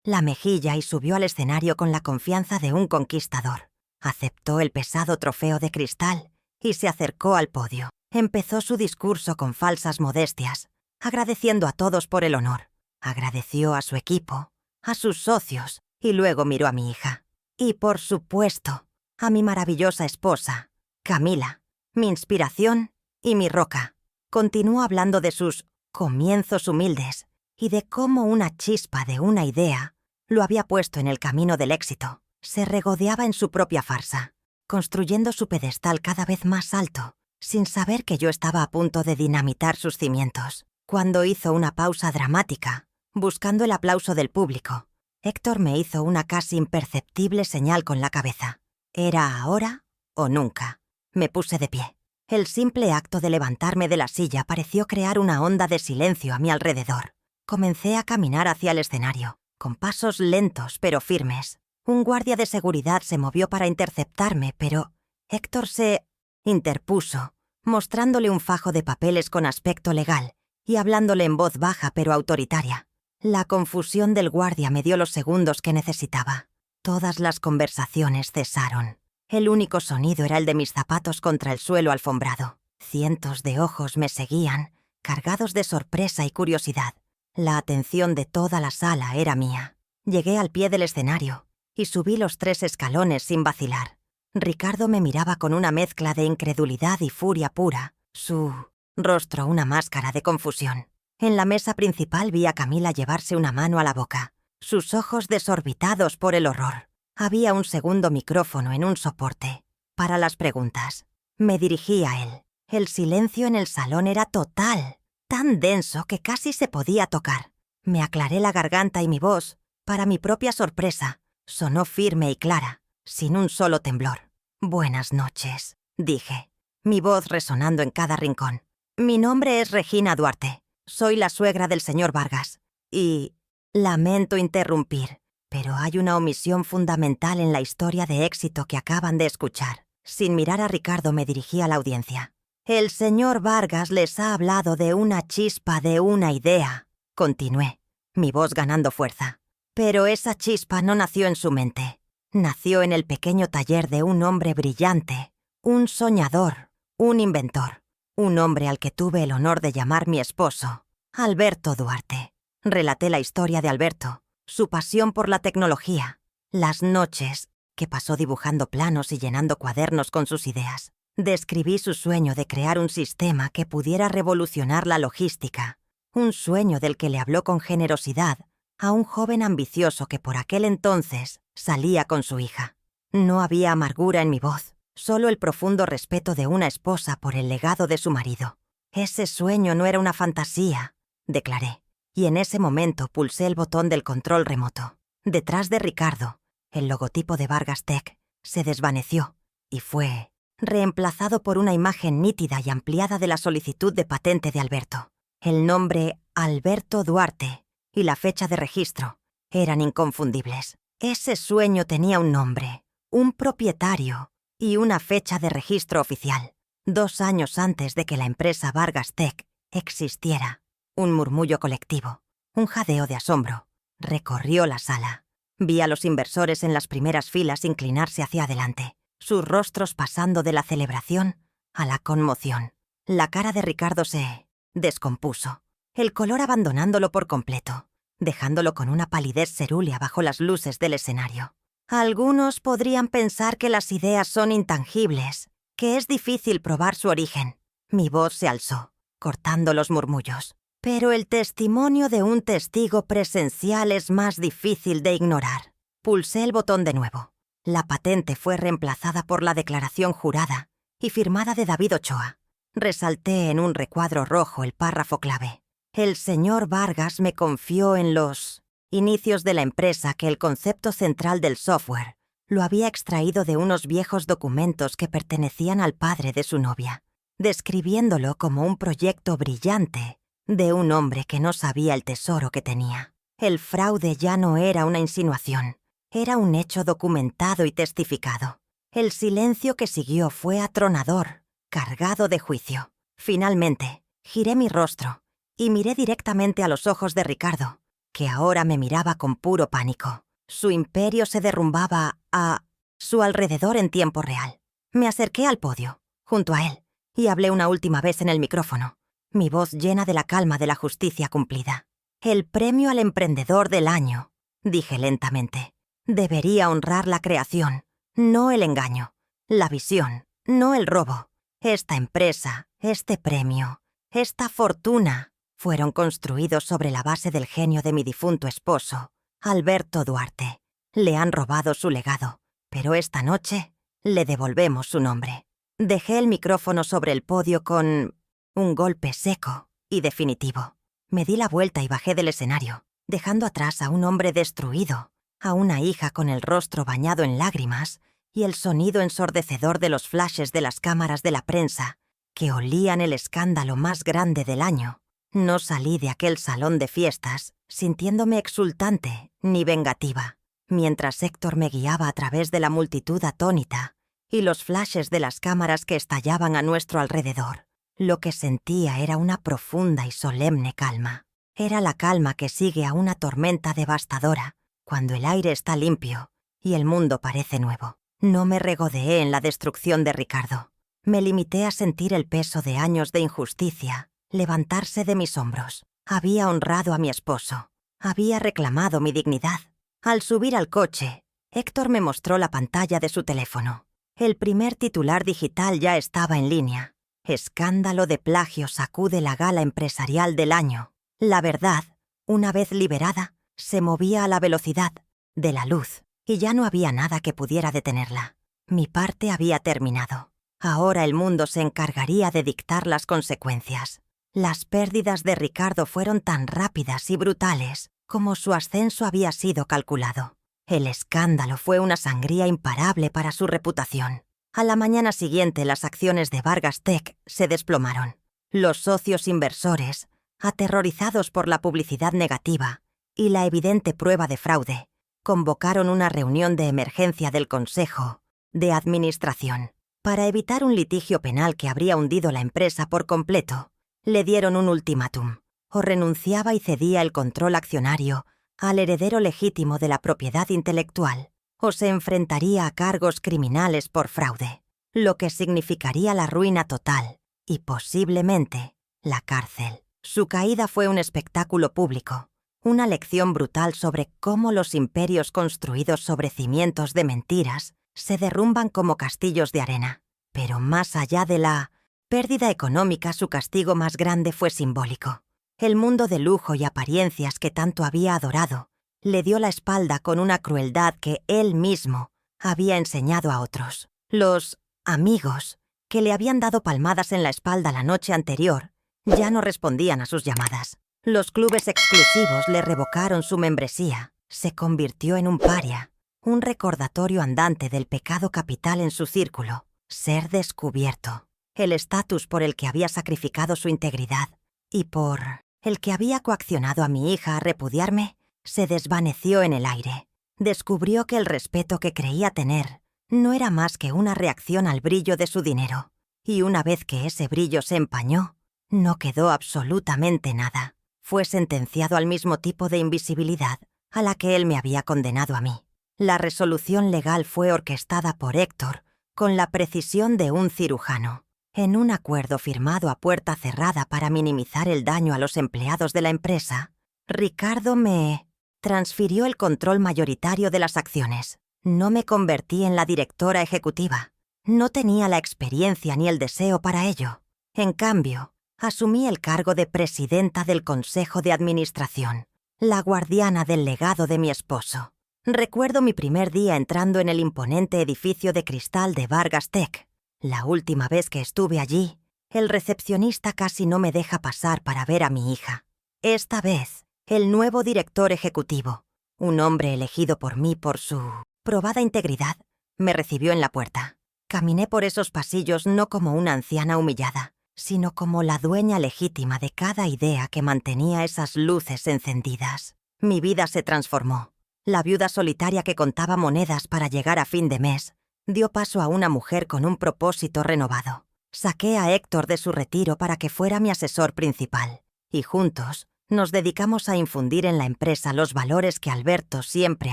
la mejilla y subió al escenario con la confianza de un conquistador. Aceptó el pesado trofeo de cristal y se acercó al podio. Empezó su discurso con falsas modestias, agradeciendo a todos por el honor. Agradeció a su equipo, a sus socios, y luego miró a mi hija. Y, por supuesto, a mi maravillosa esposa, Camila, mi inspiración y mi roca. Continuó hablando de sus comienzos humildes y de cómo una chispa de una idea lo había puesto en el camino del éxito. Se regodeaba en su propia farsa, construyendo su pedestal cada vez más alto, sin saber que yo estaba a punto de dinamitar sus cimientos. Cuando hizo una pausa dramática, buscando el aplauso del público, Héctor me hizo una casi imperceptible señal con la cabeza. Era ahora o nunca. Me puse de pie. El simple acto de levantarme de la silla pareció crear una onda de silencio a mi alrededor. Comencé a caminar hacia el escenario, con pasos lentos pero firmes. Un guardia de seguridad se movió para interceptarme, pero Héctor se interpuso, mostrándole un fajo de papeles con aspecto legal y hablándole en voz baja pero autoritaria. La confusión del guardia me dio los segundos que necesitaba. Todas las conversaciones cesaron. El único sonido era el de mis zapatos contra el suelo alfombrado. Cientos de ojos me seguían, cargados de sorpresa y curiosidad. La atención de toda la sala era mía. Llegué al pie del escenario y subí los 3 escalones sin vacilar. Ricardo me miraba con una mezcla de incredulidad y furia pura. Su rostro una máscara de confusión. En la mesa principal vi a Camila llevarse una mano a la boca, sus ojos desorbitados por el horror. Había un segundo micrófono en un soporte para las preguntas. Me dirigí a él. El silencio en el salón era total, tan denso que casi se podía tocar. Me aclaré la garganta y mi voz, para mi propia sorpresa, sonó firme y clara, sin un solo temblor. «Buenas noches», dije, mi voz resonando en cada rincón. «Mi nombre es Regina Duarte. Soy la suegra del señor Vargas. Y lamento interrumpir, pero hay una omisión fundamental en la historia de éxito que acaban de escuchar». Sin mirar a Ricardo me dirigí a la audiencia. «El señor Vargas les ha hablado de una chispa de una idea», continué, mi voz ganando fuerza. «Pero esa chispa no nació en su mente. Nació en el pequeño taller de un hombre brillante, un soñador, un inventor. Un hombre al que tuve el honor de llamar mi esposo, Alberto Duarte. Relaté la historia de Alberto, su pasión por la tecnología, las noches que pasó dibujando planos y llenando cuadernos con sus ideas. Describí su sueño de crear un sistema que pudiera revolucionar la logística, un sueño del que le habló con generosidad a un joven ambicioso que por aquel entonces salía con su hija. No había amargura en mi voz, solo el profundo respeto de una esposa por el legado de su marido. Ese sueño no era una fantasía, declaré, y en ese momento pulsé el botón del control remoto. Detrás de Ricardo, el logotipo de Vargas Tech se desvaneció y fue reemplazado por una imagen nítida y ampliada de la solicitud de patente de Alberto. El nombre Alberto Duarte y la fecha de registro eran inconfundibles. Ese sueño tenía un nombre, un propietario y una fecha de registro oficial, 2 años antes de que la empresa Vargas Tech existiera. Un murmullo colectivo, un jadeo de asombro, recorrió la sala. Vi a los inversores en las primeras filas inclinarse hacia adelante, sus rostros pasando de la celebración a la conmoción. La cara de Ricardo se descompuso, el color abandonándolo por completo, dejándolo con una palidez cerúlea bajo las luces del escenario. Algunos podrían pensar que las ideas son intangibles, que es difícil probar su origen. Mi voz se alzó, cortando los murmullos. Pero el testimonio de un testigo presencial es más difícil de ignorar. Pulsé el botón de nuevo. La patente fue reemplazada por la declaración jurada y firmada de David Ochoa. Resalté en un recuadro rojo el párrafo clave. El señor Vargas me confió en los inicios de la empresa que el concepto central del software lo había extraído de unos viejos documentos que pertenecían al padre de su novia, describiéndolo como un proyecto brillante de un hombre que no sabía el tesoro que tenía. El fraude ya no era una insinuación, era un hecho documentado y testificado. El silencio que siguió fue atronador, cargado de juicio. Finalmente, giré mi rostro y miré directamente a los ojos de Ricardo, que ahora me miraba con puro pánico. Su imperio se derrumbaba a su alrededor en tiempo real. Me acerqué al podio, junto a él, y hablé una última vez en el micrófono, mi voz llena de la calma de la justicia cumplida. El premio al emprendedor del año, dije lentamente, debería honrar la creación, no el engaño, la visión, no el robo. Esta empresa, este premio, esta fortuna fueron construidos sobre la base del genio de mi difunto esposo, Alberto Duarte. Le han robado su legado, pero esta noche le devolvemos su nombre. Dejé el micrófono sobre el podio con un golpe seco y definitivo. Me di la vuelta y bajé del escenario, dejando atrás a un hombre destruido, a una hija con el rostro bañado en lágrimas y el sonido ensordecedor de los flashes de las cámaras de la prensa, que olían el escándalo más grande del año. No salí de aquel salón de fiestas sintiéndome exultante ni vengativa, mientras Héctor me guiaba a través de la multitud atónita y los flashes de las cámaras que estallaban a nuestro alrededor. Lo que sentía era una profunda y solemne calma. Era la calma que sigue a una tormenta devastadora, cuando el aire está limpio y el mundo parece nuevo. No me regodeé en la destrucción de Ricardo. Me limité a sentir el peso de años de injusticia levantarse de mis hombros. Había honrado a mi esposo. Había reclamado mi dignidad. Al subir al coche, Héctor me mostró la pantalla de su teléfono. El primer titular digital ya estaba en línea. Escándalo de plagio sacude la gala empresarial del año. La verdad, una vez liberada, se movía a la velocidad de la luz y ya no había nada que pudiera detenerla. Mi parte había terminado. Ahora el mundo se encargaría de dictar las consecuencias. Las pérdidas de Ricardo fueron tan rápidas y brutales como su ascenso había sido calculado. El escándalo fue una sangría imparable para su reputación. A la mañana siguiente las acciones de Vargas Tech se desplomaron. Los socios inversores, aterrorizados por la publicidad negativa y la evidente prueba de fraude, convocaron una reunión de emergencia del Consejo de Administración. Para evitar un litigio penal que habría hundido la empresa por completo, le dieron un ultimátum. O renunciaba y cedía el control accionario al heredero legítimo de la propiedad intelectual, o se enfrentaría a cargos criminales por fraude, lo que significaría la ruina total y posiblemente la cárcel. Su caída fue un espectáculo público, Una lección brutal sobre cómo los imperios construidos sobre cimientos de mentiras se derrumban como castillos de arena. Pero más allá de la pérdida económica, su castigo más grande fue simbólico. El mundo de lujo y apariencias que tanto había adorado le dio la espalda con una crueldad que él mismo había enseñado a otros. Los amigos que le habían dado palmadas en la espalda la noche anterior ya no respondían a sus llamadas. Los clubes exclusivos le revocaron su membresía. Se convirtió en un paria, un recordatorio andante del pecado capital en su círculo. Ser descubierto. El estatus por el que había sacrificado su integridad y por el que había coaccionado a mi hija a repudiarme se desvaneció en el aire. Descubrió que el respeto que creía tener no era más que una reacción al brillo de su dinero. Y una vez que ese brillo se empañó, no quedó absolutamente nada. Fue sentenciado al mismo tipo de invisibilidad a la que él me había condenado a mí. La resolución legal fue orquestada por Héctor con la precisión de un cirujano. En un acuerdo firmado a puerta cerrada para minimizar el daño a los empleados de la empresa, Ricardo me transfirió el control mayoritario de las acciones. No me convertí en la directora ejecutiva. No tenía la experiencia ni el deseo para ello. En cambio, asumí el cargo de presidenta del Consejo de Administración, la guardiana del legado de mi esposo. Recuerdo mi primer día entrando en el imponente edificio de cristal de Vargas Tech. La última vez que estuve allí, el recepcionista casi no me deja pasar para ver a mi hija. Esta vez, el nuevo director ejecutivo, un hombre elegido por mí por su probada integridad, me recibió en la puerta. Caminé por esos pasillos no como una anciana humillada, sino como la dueña legítima de cada idea que mantenía esas luces encendidas. Mi vida se transformó. La viuda solitaria que contaba monedas para llegar a fin de mes dio paso a una mujer con un propósito renovado. Saqué a Héctor de su retiro para que fuera mi asesor principal, y juntos nos dedicamos a infundir en la empresa los valores que Alberto siempre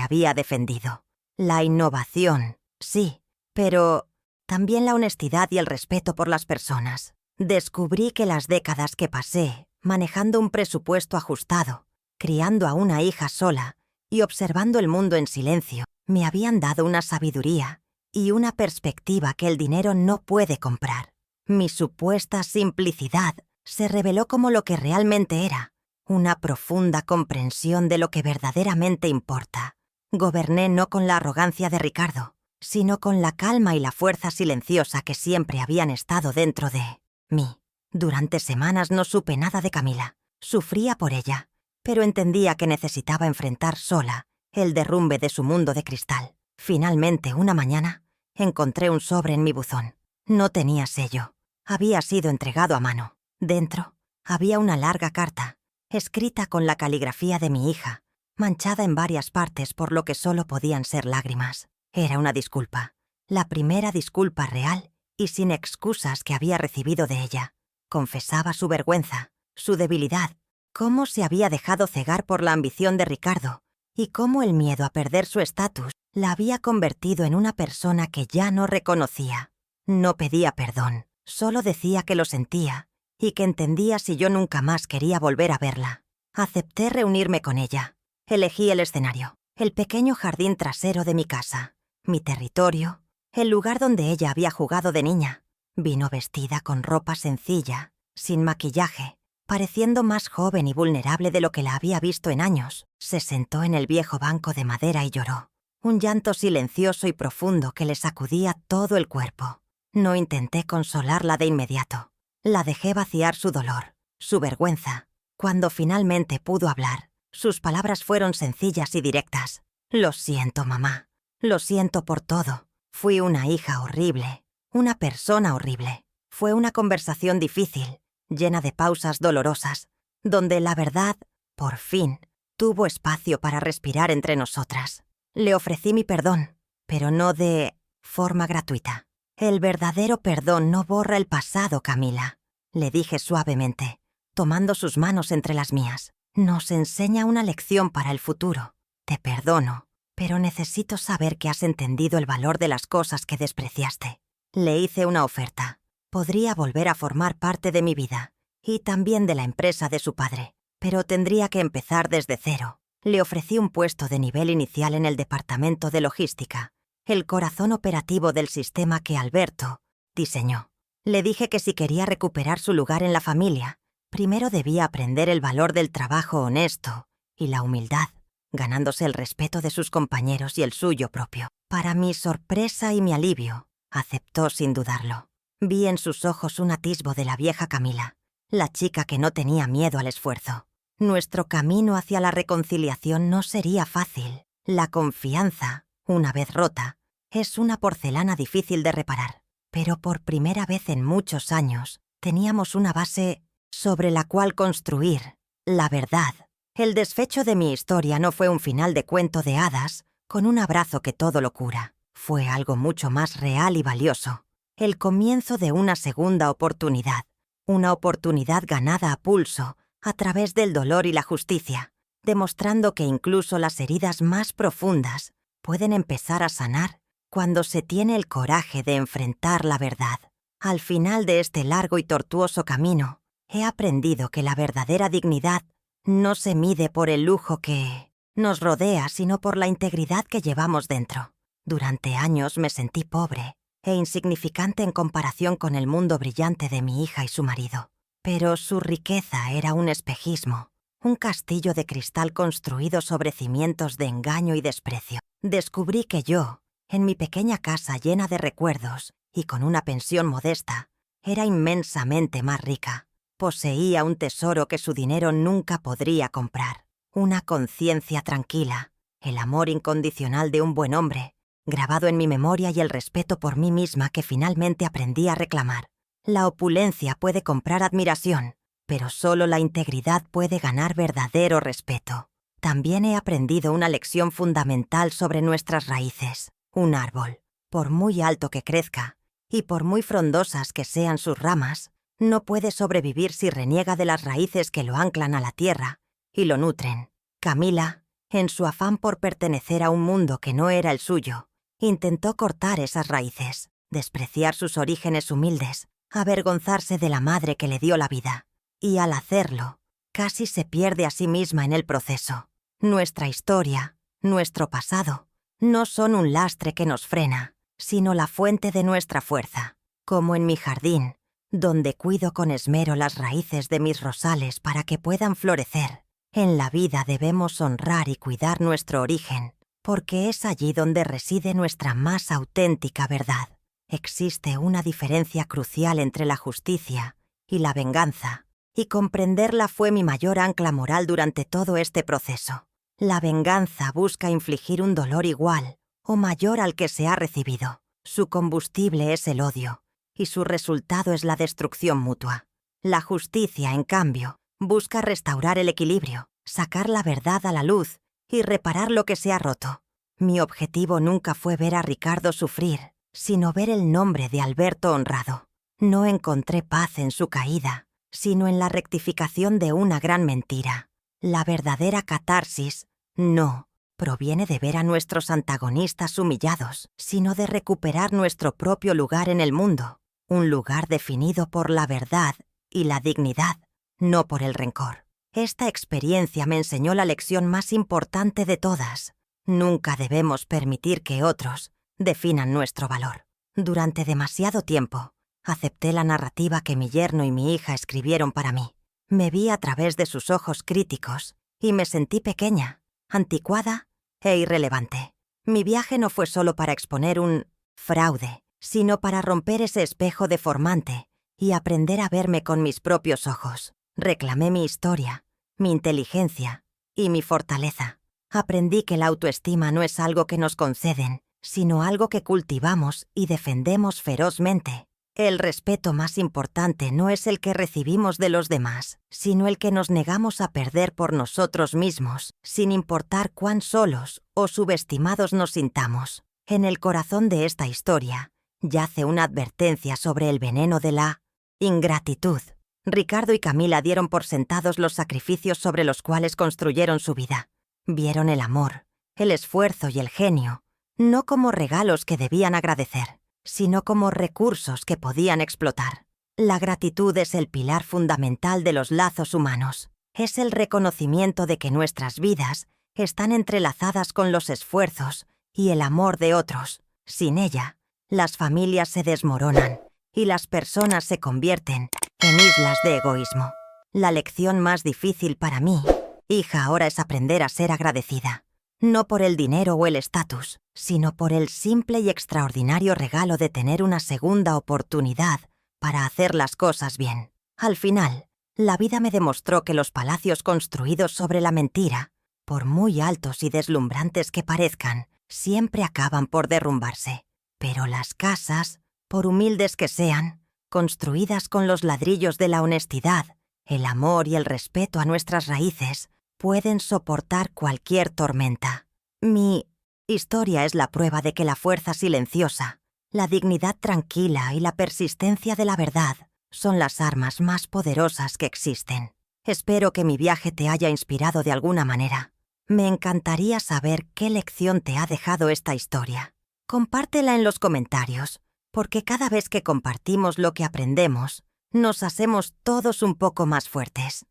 había defendido. La innovación, sí, pero también la honestidad y el respeto por las personas. Descubrí que las décadas que pasé manejando un presupuesto ajustado, criando a una hija sola y observando el mundo en silencio, me habían dado una sabiduría y una perspectiva que el dinero no puede comprar. Mi supuesta simplicidad se reveló como lo que realmente era, una profunda comprensión de lo que verdaderamente importa. Goberné no con la arrogancia de Ricardo, sino con la calma y la fuerza silenciosa que siempre habían estado dentro de mí. Durante semanas no supe nada de Camila. Sufría por ella, pero entendía que necesitaba enfrentar sola el derrumbe de su mundo de cristal. Finalmente, una mañana, encontré un sobre en mi buzón. No tenía sello. Había sido entregado a mano. Dentro había una larga carta, escrita con la caligrafía de mi hija, manchada en varias partes por lo que solo podían ser lágrimas. Era una disculpa, la primera disculpa real y sin excusas que había recibido de ella. Confesaba su vergüenza, su debilidad, cómo se había dejado cegar por la ambición de Ricardo y cómo el miedo a perder su estatus la había convertido en una persona que ya no reconocía. No pedía perdón, solo decía que lo sentía y que entendía si yo nunca más quería volver a verla. Acepté reunirme con ella. Elegí el escenario, el pequeño jardín trasero de mi casa, mi territorio, el lugar donde ella había jugado de niña. Vino vestida con ropa sencilla, sin maquillaje, pareciendo más joven y vulnerable de lo que la había visto en años. Se sentó en el viejo banco de madera y lloró. Un llanto silencioso y profundo que le sacudía todo el cuerpo. No intenté consolarla de inmediato. La dejé vaciar su dolor, su vergüenza. Cuando finalmente pudo hablar, sus palabras fueron sencillas y directas. Lo siento, mamá. Lo siento por todo. Fui una hija horrible. Una persona horrible. Fue una conversación difícil, llena de pausas dolorosas, donde la verdad, por fin, tuvo espacio para respirar entre nosotras. Le ofrecí mi perdón, pero no de forma gratuita. El verdadero perdón no borra el pasado, Camila, le dije suavemente, tomando sus manos entre las mías. Nos enseña una lección para el futuro. Te perdono, pero necesito saber que has entendido el valor de las cosas que despreciaste. Le hice una oferta. Podría volver a formar parte de mi vida, y también de la empresa de su padre, pero tendría que empezar desde cero. Le ofrecí un puesto de nivel inicial en el departamento de logística, el corazón operativo del sistema que Alberto diseñó. Le dije que si quería recuperar su lugar en la familia, primero debía aprender el valor del trabajo honesto y la humildad, ganándose el respeto de sus compañeros y el suyo propio. Para mi sorpresa y mi alivio, aceptó sin dudarlo. Vi en sus ojos un atisbo de la vieja Camila, la chica que no tenía miedo al esfuerzo. Nuestro camino hacia la reconciliación no sería fácil. La confianza, una vez rota, es una porcelana difícil de reparar. Pero por primera vez en muchos años, teníamos una base sobre la cual construir la verdad. El desfecho de mi historia no fue un final de cuento de hadas con un abrazo que todo lo cura. Fue algo mucho más real y valioso. El comienzo de una segunda oportunidad. Una oportunidad ganada a pulso, a través del dolor y la justicia, demostrando que incluso las heridas más profundas pueden empezar a sanar cuando se tiene el coraje de enfrentar la verdad. Al final de este largo y tortuoso camino, he aprendido que la verdadera dignidad no se mide por el lujo que nos rodea, sino por la integridad que llevamos dentro. Durante años me sentí pobre e insignificante en comparación con el mundo brillante de mi hija y su marido. Pero su riqueza era un espejismo, un castillo de cristal construido sobre cimientos de engaño y desprecio. Descubrí que yo, en mi pequeña casa llena de recuerdos y con una pensión modesta, era inmensamente más rica. Poseía un tesoro que su dinero nunca podría comprar. Una conciencia tranquila, el amor incondicional de un buen hombre, grabado en mi memoria y el respeto por mí misma que finalmente aprendí a reclamar. La opulencia puede comprar admiración, pero solo la integridad puede ganar verdadero respeto. También he aprendido una lección fundamental sobre nuestras raíces. Un árbol, por muy alto que crezca, y por muy frondosas que sean sus ramas, no puede sobrevivir si reniega de las raíces que lo anclan a la tierra y lo nutren. Camila, en su afán por pertenecer a un mundo que no era el suyo, intentó cortar esas raíces, despreciar sus orígenes humildes, avergonzarse de la madre que le dio la vida. Y al hacerlo, casi se pierde a sí misma en el proceso. Nuestra historia, nuestro pasado, no son un lastre que nos frena, sino la fuente de nuestra fuerza. Como en mi jardín, donde cuido con esmero las raíces de mis rosales para que puedan florecer. En la vida debemos honrar y cuidar nuestro origen, porque es allí donde reside nuestra más auténtica verdad. Existe una diferencia crucial entre la justicia y la venganza, y comprenderla fue mi mayor ancla moral durante todo este proceso. La venganza busca infligir un dolor igual o mayor al que se ha recibido. Su combustible es el odio, y su resultado es la destrucción mutua. La justicia, en cambio, busca restaurar el equilibrio, sacar la verdad a la luz y reparar lo que se ha roto. Mi objetivo nunca fue ver a Ricardo sufrir, sino ver el nombre de Alberto honrado. No encontré paz en su caída, sino en la rectificación de una gran mentira. La verdadera catarsis no proviene de ver a nuestros antagonistas humillados, sino de recuperar nuestro propio lugar en el mundo, un lugar definido por la verdad y la dignidad, no por el rencor. Esta experiencia me enseñó la lección más importante de todas. Nunca debemos permitir que otros definan nuestro valor. Durante demasiado tiempo, acepté la narrativa que mi yerno y mi hija escribieron para mí. Me vi a través de sus ojos críticos y me sentí pequeña, anticuada e irrelevante. Mi viaje no fue solo para exponer un fraude, sino para romper ese espejo deformante y aprender a verme con mis propios ojos. Reclamé mi historia, mi inteligencia y mi fortaleza. Aprendí que la autoestima no es algo que nos conceden, sino algo que cultivamos y defendemos ferozmente. El respeto más importante no es el que recibimos de los demás, sino el que nos negamos a perder por nosotros mismos, sin importar cuán solos o subestimados nos sintamos. En el corazón de esta historia yace una advertencia sobre el veneno de la ingratitud. Ricardo y Camila dieron por sentados los sacrificios sobre los cuales construyeron su vida. Vieron el amor, el esfuerzo y el genio, no como regalos que debían agradecer, sino como recursos que podían explotar. La gratitud es el pilar fundamental de los lazos humanos. es el reconocimiento de que nuestras vidas están entrelazadas con los esfuerzos y el amor de otros. Sin ella, las familias se desmoronan y las personas se convierten en islas de egoísmo. La lección más difícil para mí, hija, ahora es aprender a ser agradecida. No por el dinero o el estatus, sino por el simple y extraordinario regalo de tener una segunda oportunidad para hacer las cosas bien. Al final, la vida me demostró que los palacios construidos sobre la mentira, por muy altos y deslumbrantes que parezcan, siempre acaban por derrumbarse. Pero las casas, por humildes que sean, construidas con los ladrillos de la honestidad, el amor y el respeto a nuestras raíces, pueden soportar cualquier tormenta. Mi historia es la prueba de que la fuerza silenciosa, la dignidad tranquila y la persistencia de la verdad son las armas más poderosas que existen. Espero que mi viaje te haya inspirado de alguna manera. Me encantaría saber qué lección te ha dejado esta historia. Compártela en los comentarios, porque cada vez que compartimos lo que aprendemos, nos hacemos todos un poco más fuertes.